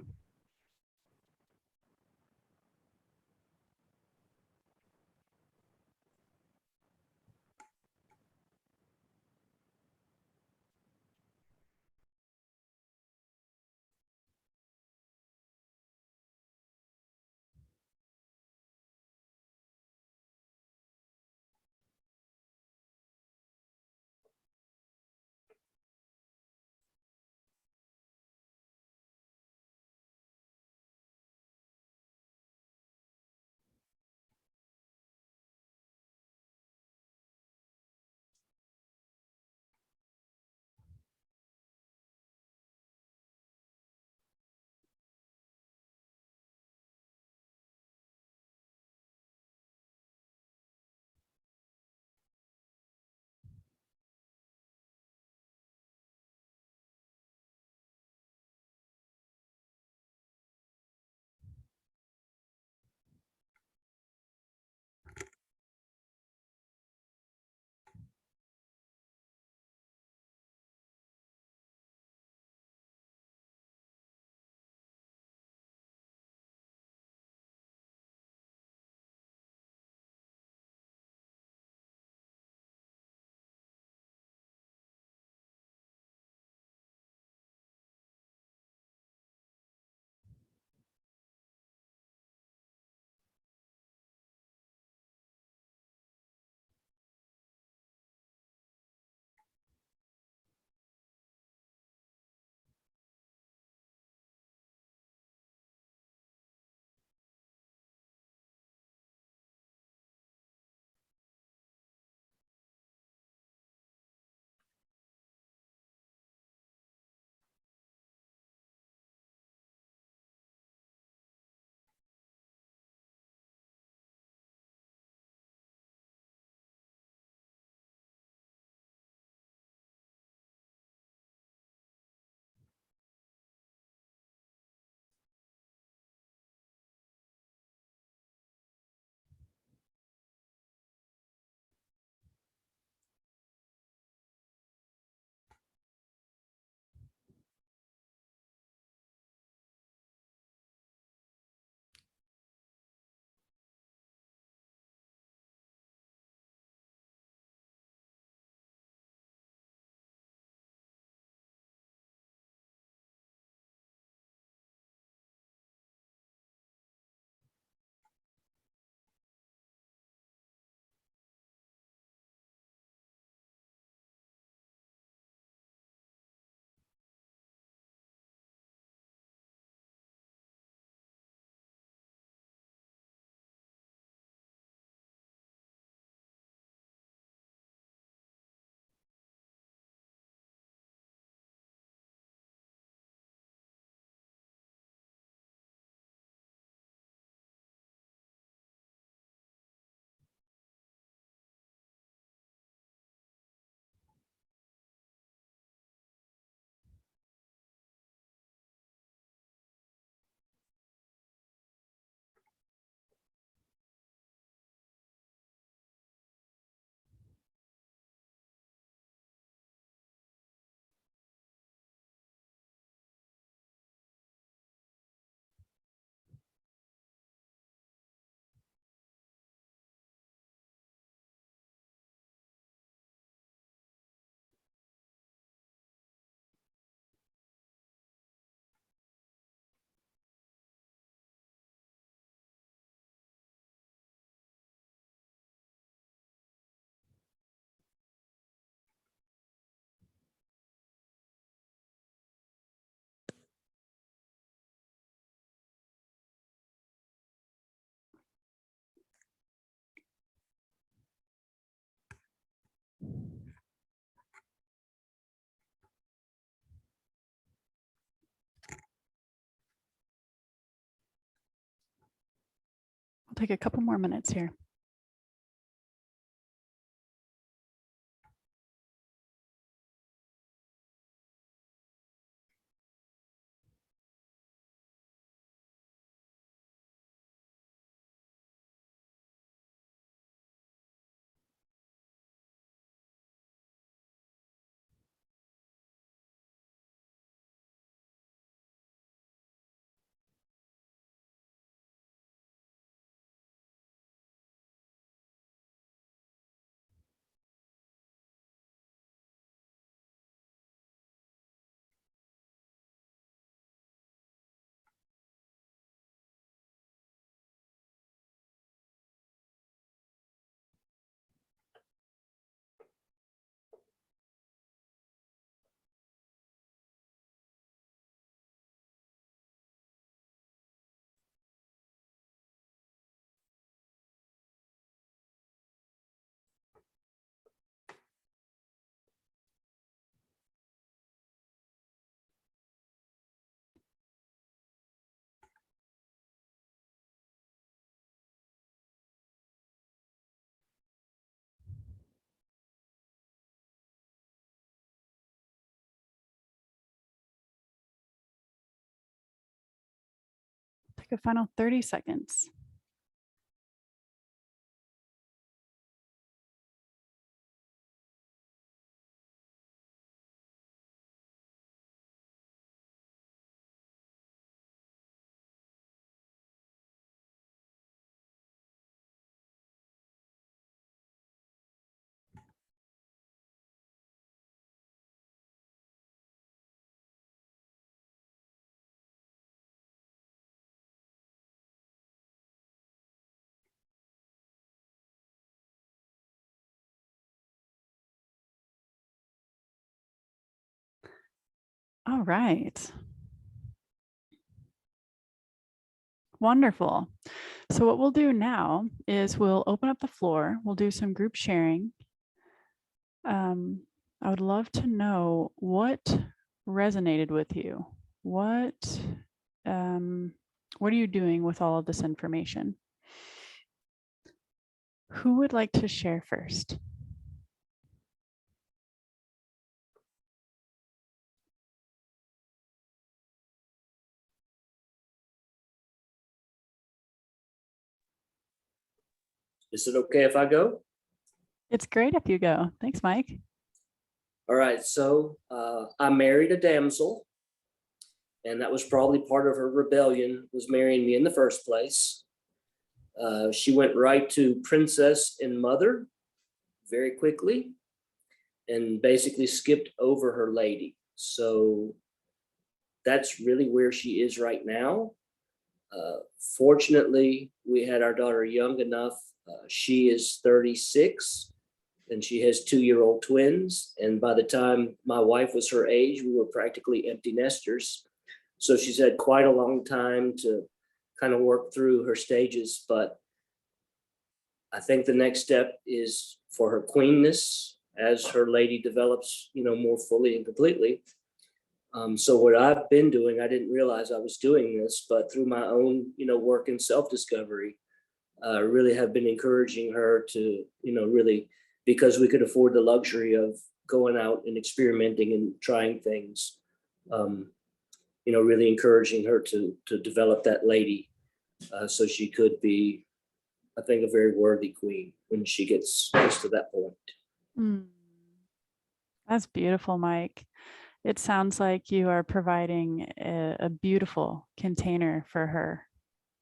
We'll take a couple more minutes here. take a final 30 seconds. All right. Wonderful. So what we'll do now is we'll open up the floor. We'll do some group sharing. I would love to know what resonated with you. What are you doing with all of this information? Who would like to share first? Is it okay if I go? It's great if you go. Thanks, Mike. All right, so I married a damsel, and that was probably part of her rebellion, was marrying me in the first place. She went right to princess and mother very quickly and basically skipped over her lady. So that's really where she is right now. Fortunately, we had our daughter young enough. She is 36 and she has 2-year-old twins. And by the time my wife was her age, we were practically empty nesters. So she's had quite a long time to kind of work through her stages. But I think the next step is for her queenness as her lady develops, more fully and completely. So what I've been doing, I didn't realize I was doing this, but through my own, work and self-discovery, really have been encouraging her to, really, because we could afford the luxury of going out and experimenting and trying things, really encouraging her to develop that lady so she could be, I think, a very worthy queen when she gets to that point. That's beautiful, Mike. It sounds like you are providing a beautiful container for her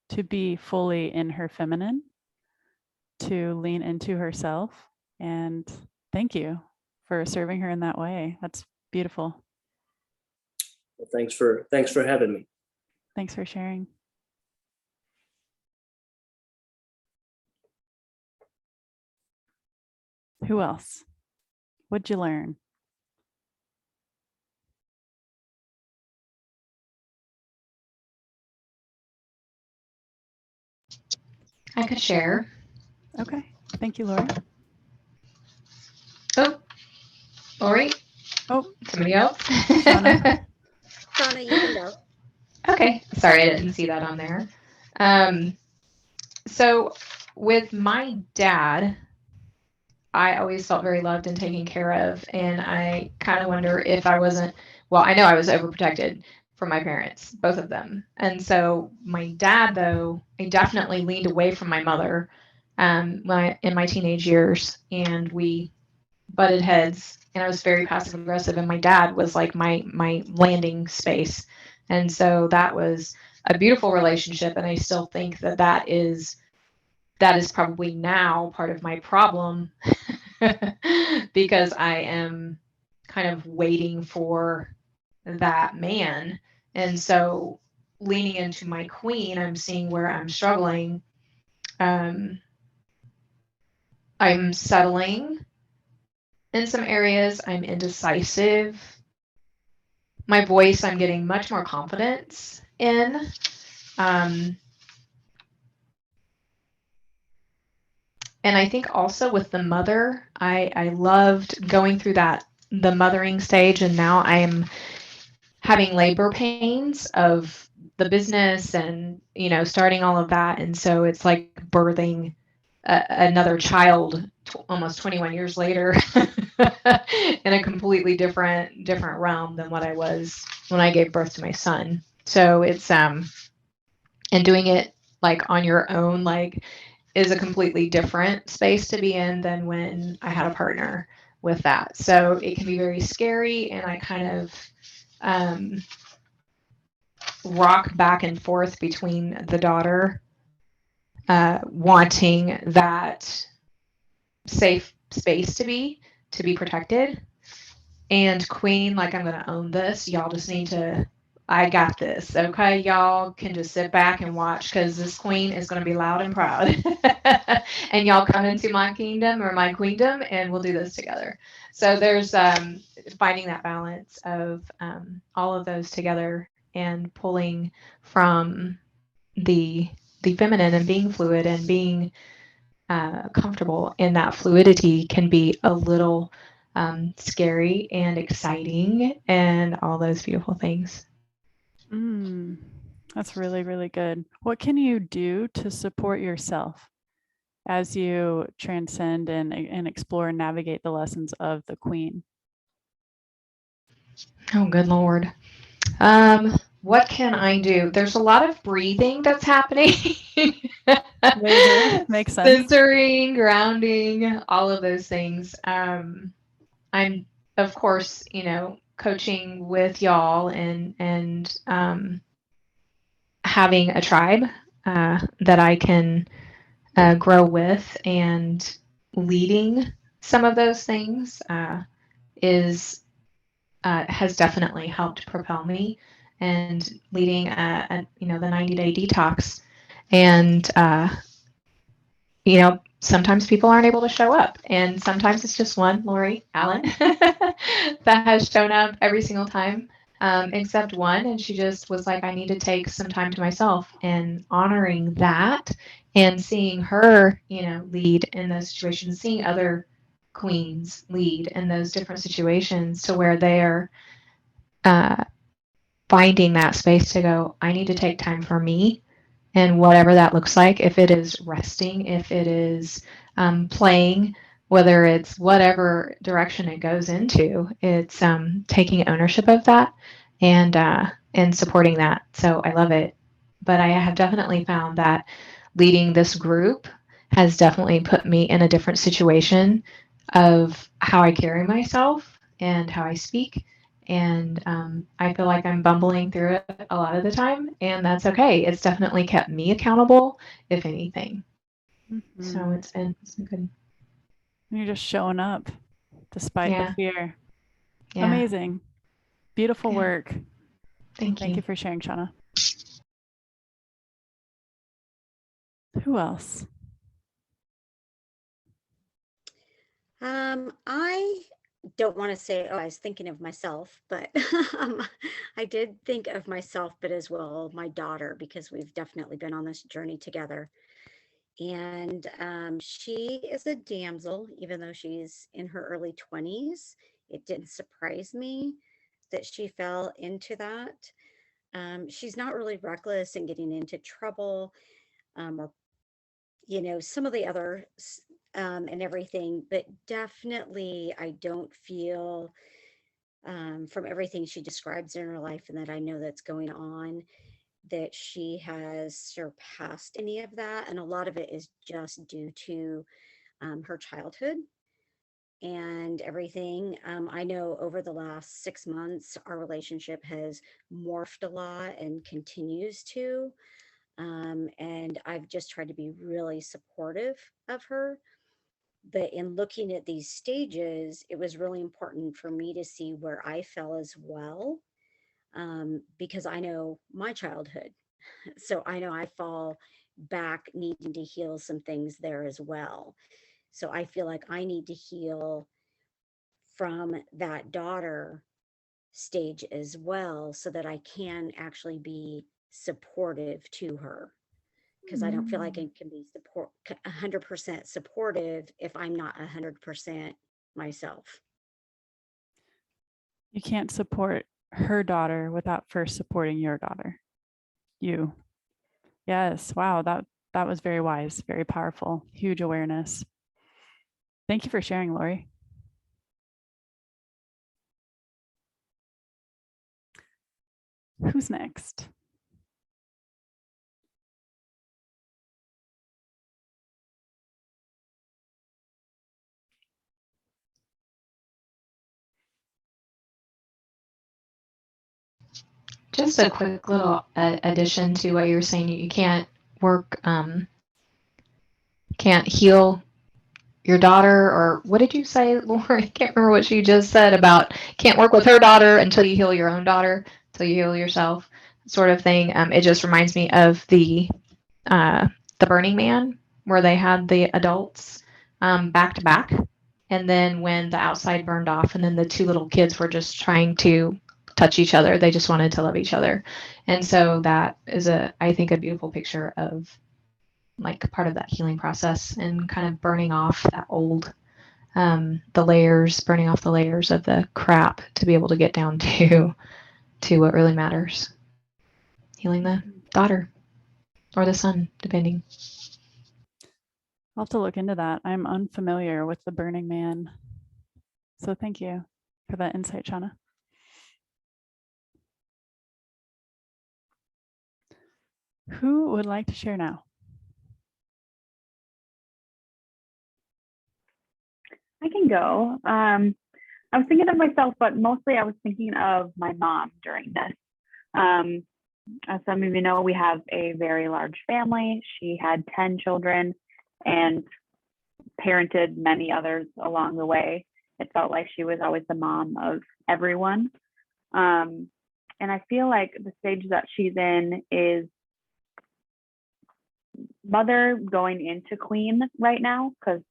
to be fully in her feminine, to lean into herself. And thank you for serving her in that way. That's beautiful. Well, thanks for having me. Thanks for sharing. Who else? What'd you learn? I could share. Okay. Thank you, Lori. Oh, Lori? Oh, somebody else? Shauna. Shauna, you can go. Okay. Sorry, I didn't see that on there. So with my dad, I always felt very loved and taken care of. And I kind of wonder if I wasn't, well, I know I was overprotected from my parents, both of them. And so my dad, though, I definitely leaned away from my mother in my teenage years, and we butted heads, and I was very passive aggressive, and my dad was like my landing space. And so that was a beautiful relationship. And I still think that is probably now part of my problem because I am kind of waiting for that man. And so leaning into my queen, I'm seeing where I'm struggling. I'm settling in some areas. I'm indecisive. My voice, I'm getting much more confidence in. And I think also with the mother, I loved going through the mothering stage, and now I'm having labor pains of the business and, starting all of that. And so it's like birthing another child almost 21 years later in a completely different realm than what I was when I gave birth to my son. So it's and doing it like on your own, like is a completely different space to be in than when I had a partner with that. So it can be very scary, and I kind of rock back and forth between the daughter wanting that safe space to be protected, and queen, like, I'm gonna own this. Y'all just need to, I got this. Okay, y'all can just sit back and watch, because this queen is gonna be loud and proud. And y'all come into my kingdom or my queendom, and we'll do this together. So there's finding that balance of all of those together, and pulling from the feminine, and being fluid, and being comfortable in that fluidity can be a little scary and exciting, and all those beautiful things. That's really, really good. What can you do to support yourself as you transcend and explore and navigate the lessons of the queen? Oh, good Lord. What can I do? There's a lot of breathing that's happening. Makes sense. Centering, grounding, all of those things. I'm, of course, coaching with y'all, and having a tribe that I can grow with, and leading some of those things has definitely helped propel me, and leading the 90-day detox, and sometimes people aren't able to show up, and sometimes it's just one, Lori Allen, that has shown up every single time, except one, and she just was like, I need to take some time to myself, and honoring that, and seeing her lead in those situations, seeing other queens lead in those different situations, to where they're finding that space to go, I need to take time for me, and whatever that looks like, if it is resting, if it is playing, whether it's whatever direction it goes into, it's taking ownership of that, and supporting that. So I love it. But I have definitely found that leading this group has definitely put me in a different situation of how I carry myself and how I speak. And I feel like I'm bumbling through it a lot of the time, and that's okay. It's definitely kept me accountable, if anything. So it's been good. You're just showing up despite the fear. Yeah. Amazing. Beautiful work. Thank you for sharing, Shauna. Who else? I don't want to say, oh, I was thinking of myself, but I did think of myself, but as well my daughter, because we've definitely been on this journey together. And she is a damsel, even though she's in her early 20s. It didn't surprise me that she fell into that. She's not really reckless and getting into trouble, or some of the other and everything, but definitely I don't feel from everything she describes in her life, and that I know that's going on, that she has surpassed any of that. And a lot of it is just due to her childhood and everything. I know over the last 6 months, our relationship has morphed a lot and continues to. And I've just tried to be really supportive of her. But in looking at these stages, it was really important for me to see where I fell as well, because I know my childhood. So I know I fall back needing to heal some things there as well. So I feel like I need to heal from that daughter stage as well, so that I can actually be supportive to her, because I don't feel like I can be 100% supportive if I'm not 100% myself. You can't support her daughter without first supporting your daughter. You. Yes. Wow. That was very wise, very powerful, huge awareness. Thank you for sharing, Lori. Who's next? Just a quick little addition to what you were saying. You can't work, can't heal your daughter, or what did you say, Laura? I can't remember what you just said about can't work with her daughter until you heal your own daughter, until you heal yourself, sort of thing. It just reminds me of the Burning Man, where they had the adults back to back, and then when the outside burned off, and then the two little kids were just trying to touch each other. They just wanted to love each other, and so that is I think, a beautiful picture of like part of that healing process and kind of burning off that old burning off the layers of the crap to be able to get down to what really matters. Healing the daughter or the son, depending. I'll have to look into that. I'm unfamiliar with the Burning Man. So thank you for that insight, Shauna. Who would like to share now? I can go. I was thinking of myself, but mostly I was thinking of my mom during this. As some of you know, we have a very large family. She had 10 children and parented many others along the way. It felt like she was always the mom of everyone. And I feel like the stage that she's in is mother going into queen right now, because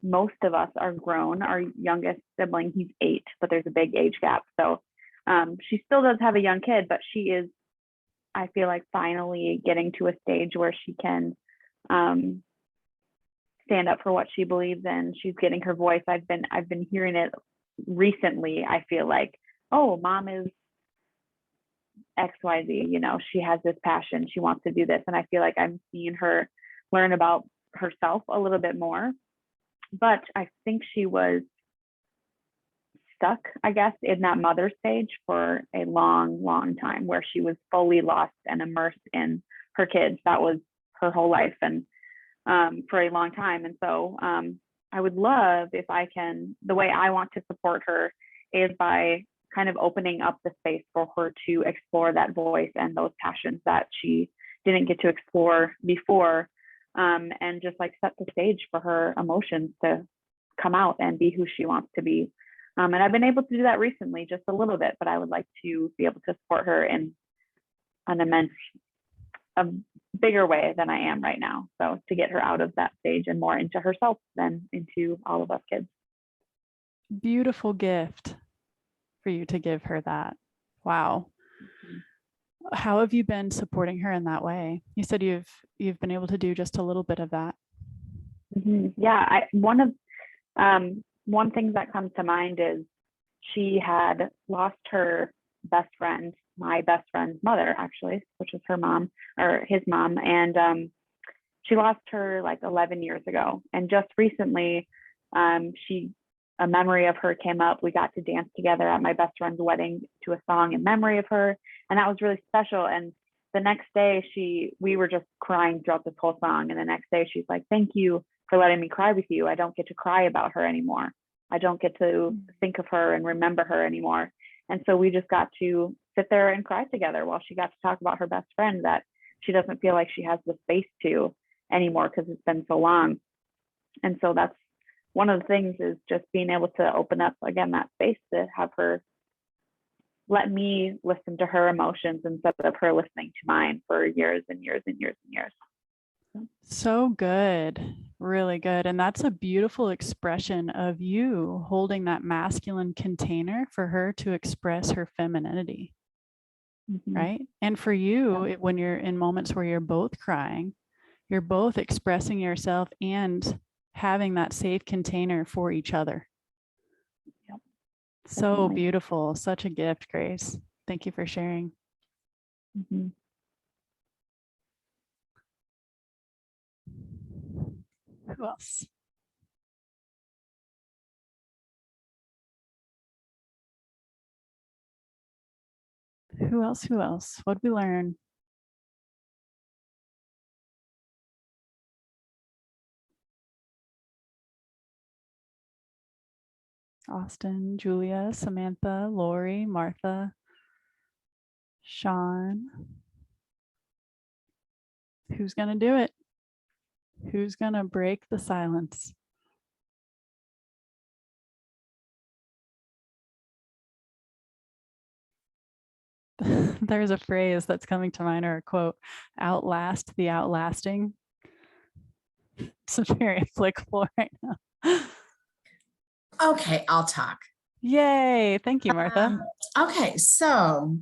most of us are grown. Our youngest sibling, he's 8, but there's a big age gap. So she still does have a young kid, but she is, I feel like, finally getting to a stage where she can stand up for what she believes in. She's getting her voice. I've been hearing it recently. I feel like, oh, mom is XYZ, you know, she has this passion, she wants to do this. And I feel like I'm seeing her learn about herself a little bit more. But I think she was stuck, I guess, in that mother stage for a long, long time, where she was fully lost and immersed in her kids. That was her whole life, and for a long time. And so I would love if I can, the way I want to support her is by kind of opening up the space for her to explore that voice and those passions that she didn't get to explore before, and just like set the stage for her emotions to come out and be who she wants to be. And I've been able to do that recently, just a little bit, but I would like to be able to support her in a bigger way than I am right now. So to get her out of that stage and more into herself than into all of us kids. Beautiful gift for you to give her that. Wow. How have you been supporting her in that way? You said you've been able to do just a little bit of that. Yeah, one thing that comes to mind is she had lost her best friend, my best friend's mother, actually, which is her mom, or his mom. And she lost her like 11 years ago. And just recently, a memory of her came up. We got to dance together at my best friend's wedding to a song in memory of her. And that was really special. And the next day we were just crying throughout this whole song. And the next day she's like, thank you for letting me cry with you. I don't get to cry about her anymore. I don't get to think of her and remember her anymore. And so we just got to sit there and cry together while she got to talk about her best friend that she doesn't feel like she has the space to anymore because it's been so long. And so that's one of the things, is just being able to open up again that space to have her let me listen to her emotions instead of her listening to mine for years and years and years and years. So good. Really good. And that's a beautiful expression of you holding that masculine container for her to express her femininity. Right. And for you, when you're in moments where you're both crying, you're both expressing yourself and having that safe container for each other. Yep. So Definitely. beautiful. Such a gift, Grace. Thank you for sharing. Who else? Who else? Who else? What'd we learn? Austin, Julia, Samantha, Lori, Martha. Sean. Who's going to do it? Who's going to break the silence? There's a phrase that's coming to mind, or a quote, outlast the outlasting. It's very applicable right now. Okay, I'll talk. Yay. Thank you, Martha. Okay, so,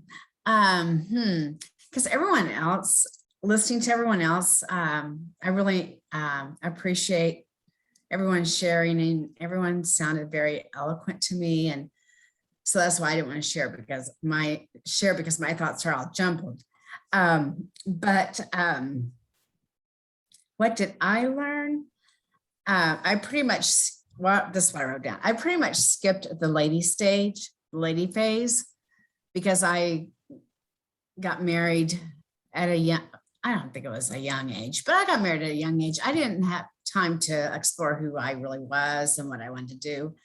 because everyone else, listening to everyone else, I really appreciate everyone sharing, and everyone sounded very eloquent to me. And so that's why I didn't want to share, because my thoughts are all jumbled. What did I learn? I pretty much, well, this is what I wrote down. I pretty much skipped the lady phase, because I got married at a young, I don't think it was a young age, but I got married at a young age. I didn't have time to explore who I really was and what I wanted to do.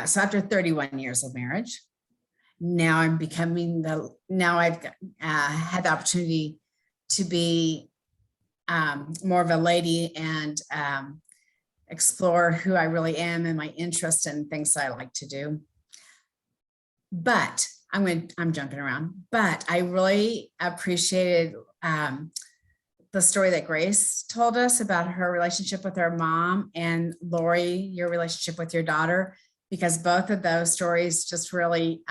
So after 31 years of marriage, now I'm becoming now I've had the opportunity to be more of a lady and explore who I really am and my interests and things that I like to do. But I'm jumping around, but I really appreciated the story that Grace told us about her relationship with her mom, and Lori, your relationship with your daughter, because both of those stories just really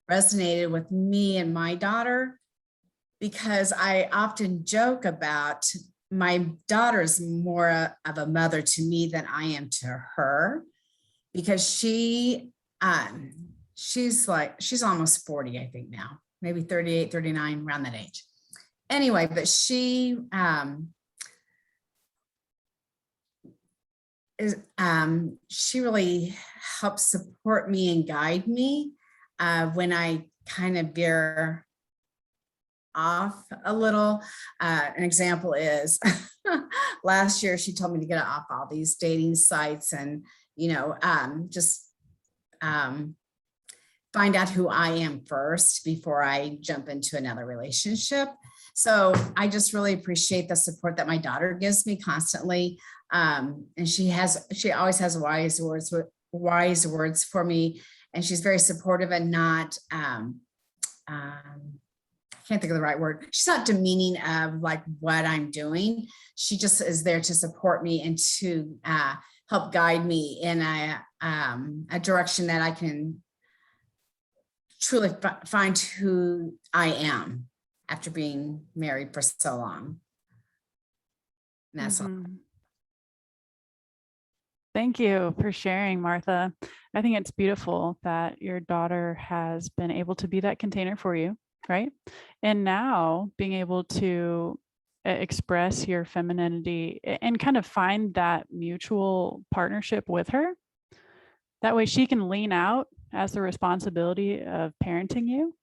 resonated with me and my daughter, because I often joke about my daughter's more of a mother to me than I am to her, because she's almost 40, I think now, maybe 38, 39, around that age. Anyway, but she really helps support me and guide me when I kind of veer off a little. An example is last year she told me to get off all these dating sites and, just find out who I am first before I jump into another relationship. So I just really appreciate the support that my daughter gives me constantly. And she always has wise words for me. And she's very supportive and not, I can't think of the right word. She's not demeaning of like what I'm doing. She just is there to support me and to help guide me in a direction that I can truly find who I am after being married for so long. And that's all. Thank you for sharing, Martha. I think it's beautiful that your daughter has been able to be that container for you, right? And now being able to express your femininity and kind of find that mutual partnership with her. That way she can lean out as the responsibility of parenting you.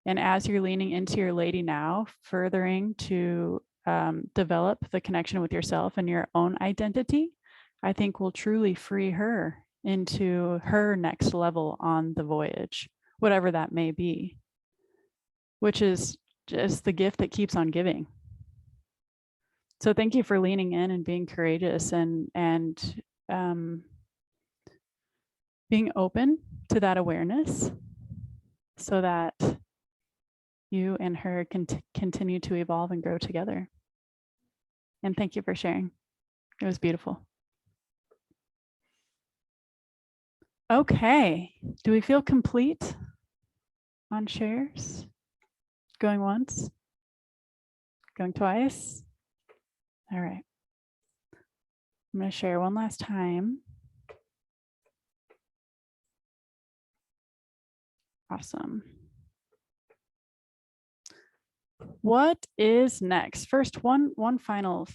And as you're leaning into your lady now, furthering to develop the connection with yourself and your own identity, I think will truly free her into her next level on the voyage, whatever that may be, which is just the gift that keeps on giving. So thank you for leaning in and being courageous and being open to that awareness so that you and her can continue to evolve and grow together. And thank you for sharing. It was beautiful. Okay, do we feel complete on shares? Going once? Going twice? All right. I'm going to share one last time. Awesome. What is next? First, one final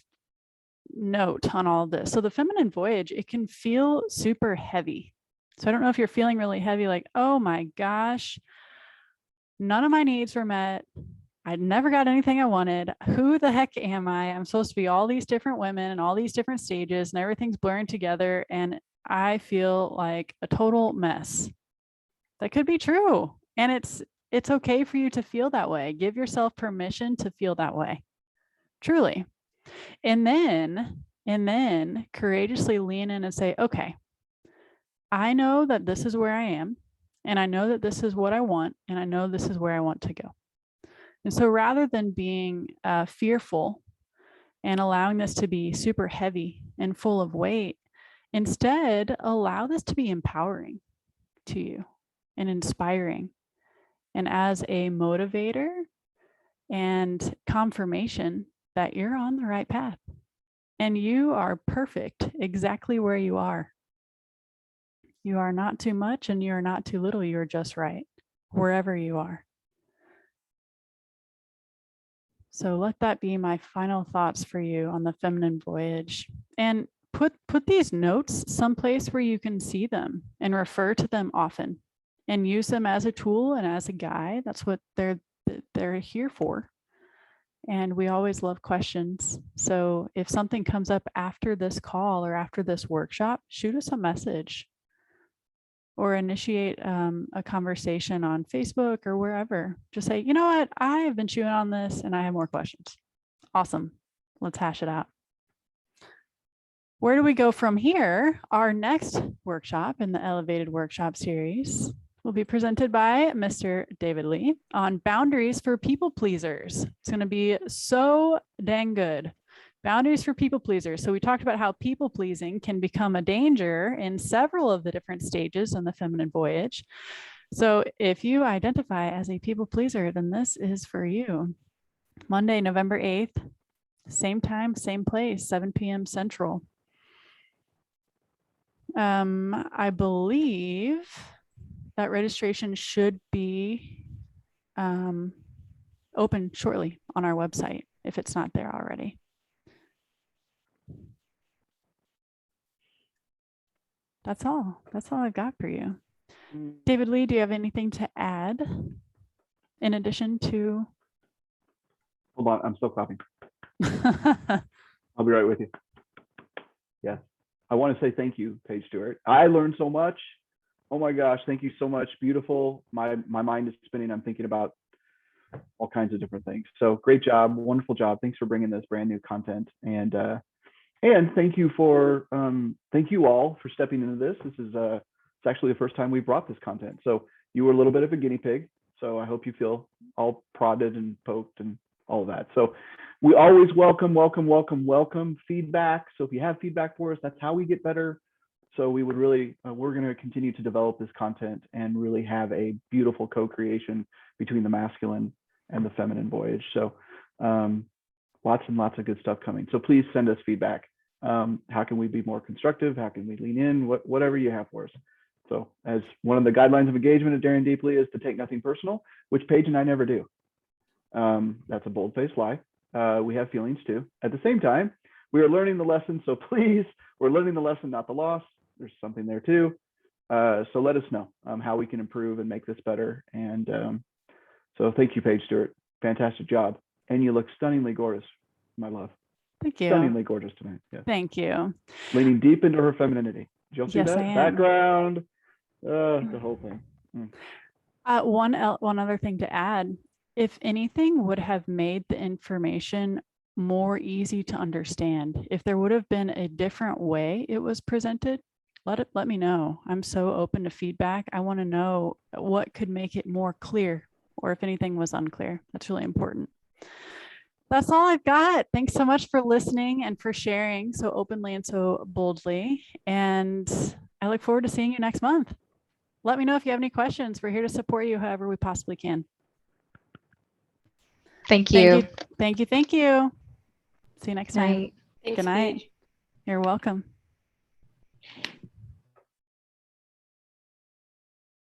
note on all of this. So the feminine voyage, it can feel super heavy. So I don't know if you're feeling really heavy, like, oh my gosh, none of my needs were met. I never got anything I wanted. Who the heck am I? I'm supposed to be all these different women and all these different stages and everything's blurring together. And I feel like a total mess. That could be true. And It's okay for you to feel that way. Give yourself permission to feel that way. Truly. And then courageously lean in and say, okay, I know that this is where I am, and I know that this is what I want, and I know this is where I want to go. And so rather than being fearful and allowing this to be super heavy and full of weight, instead allow this to be empowering to you and inspiring. And as a motivator and confirmation that you're on the right path and you are perfect exactly where you are. You are not too much and you are not too little. You are just right wherever you are. So let that be my final thoughts for you on the feminine voyage. And put these notes someplace where you can see them and refer to them often and use them as a tool and as a guide. That's what they're here for. And we always love questions. So if something comes up after this call or after this workshop, shoot us a message or initiate a conversation on Facebook or wherever. Just say, you know what, I have been chewing on this and I have more questions. Awesome. Let's hash it out. Where do we go from here? Our next workshop in the Elevated Workshop series will be presented by Mr. David Lee on boundaries for people pleasers. It's going to be so dang good. Boundaries for people pleasers. So we talked about how people pleasing can become a danger in several of the different stages in the feminine voyage. So if you identify as a people pleaser, then this is for you. Monday, November 8th, same time, same place, 7 p.m. Central. I believe that registration should be open shortly on our website if it's not there already. That's all I've got for you. David Lee, do you have anything to add in addition to? Hold on, I'm still clapping. I'll be right with you. Yes. I want to say thank you, Paige Stewart. I learned so much. Oh my gosh, thank you so much. Beautiful. My mind is spinning. I'm thinking about all kinds of different things. So great job, wonderful job. Thanks for bringing this brand new content. And thank you all for stepping into this. This is it's actually the first time we brought this content. So you were a little bit of a guinea pig. So I hope you feel all prodded and poked and all of that. So we always welcome feedback. So if you have feedback for us, that's how we get better. So we would really, we're going to continue to develop this content and really have a beautiful co-creation between the masculine and the feminine voyage. So lots and lots of good stuff coming. So please send us feedback. How can we be more constructive? How can we lean in? Whatever you have for us. So as one of the guidelines of engagement at Daring Deeply is to take nothing personal, which Paige and I never do. That's a bold-faced lie. We have feelings too. At the same time, we are learning the lesson. So please, we're learning the lesson, not the loss. There's something there too. So let us know how we can improve and make this better. And so thank you, Paige Stewart. Fantastic job. And you look stunningly gorgeous, my love. Thank you. Stunningly gorgeous tonight. Yeah. Thank you. Leaning deep into her femininity. Did you see Yes, that? I am. Background, the whole thing. One other thing to add, if anything would have made the information more easy to understand, if there would have been a different way it was presented, let me know. I'm so open to feedback. I want to know what could make it more clear, or if anything was unclear. That's really important. That's all I've got. Thanks so much for listening and for sharing so openly and so boldly. And I look forward to seeing you next month. Let me know if you have any questions. We're here to support you however we possibly can. Thank you. Thank you. See you next time. Night. Thanks, Good night. Paige. You're welcome.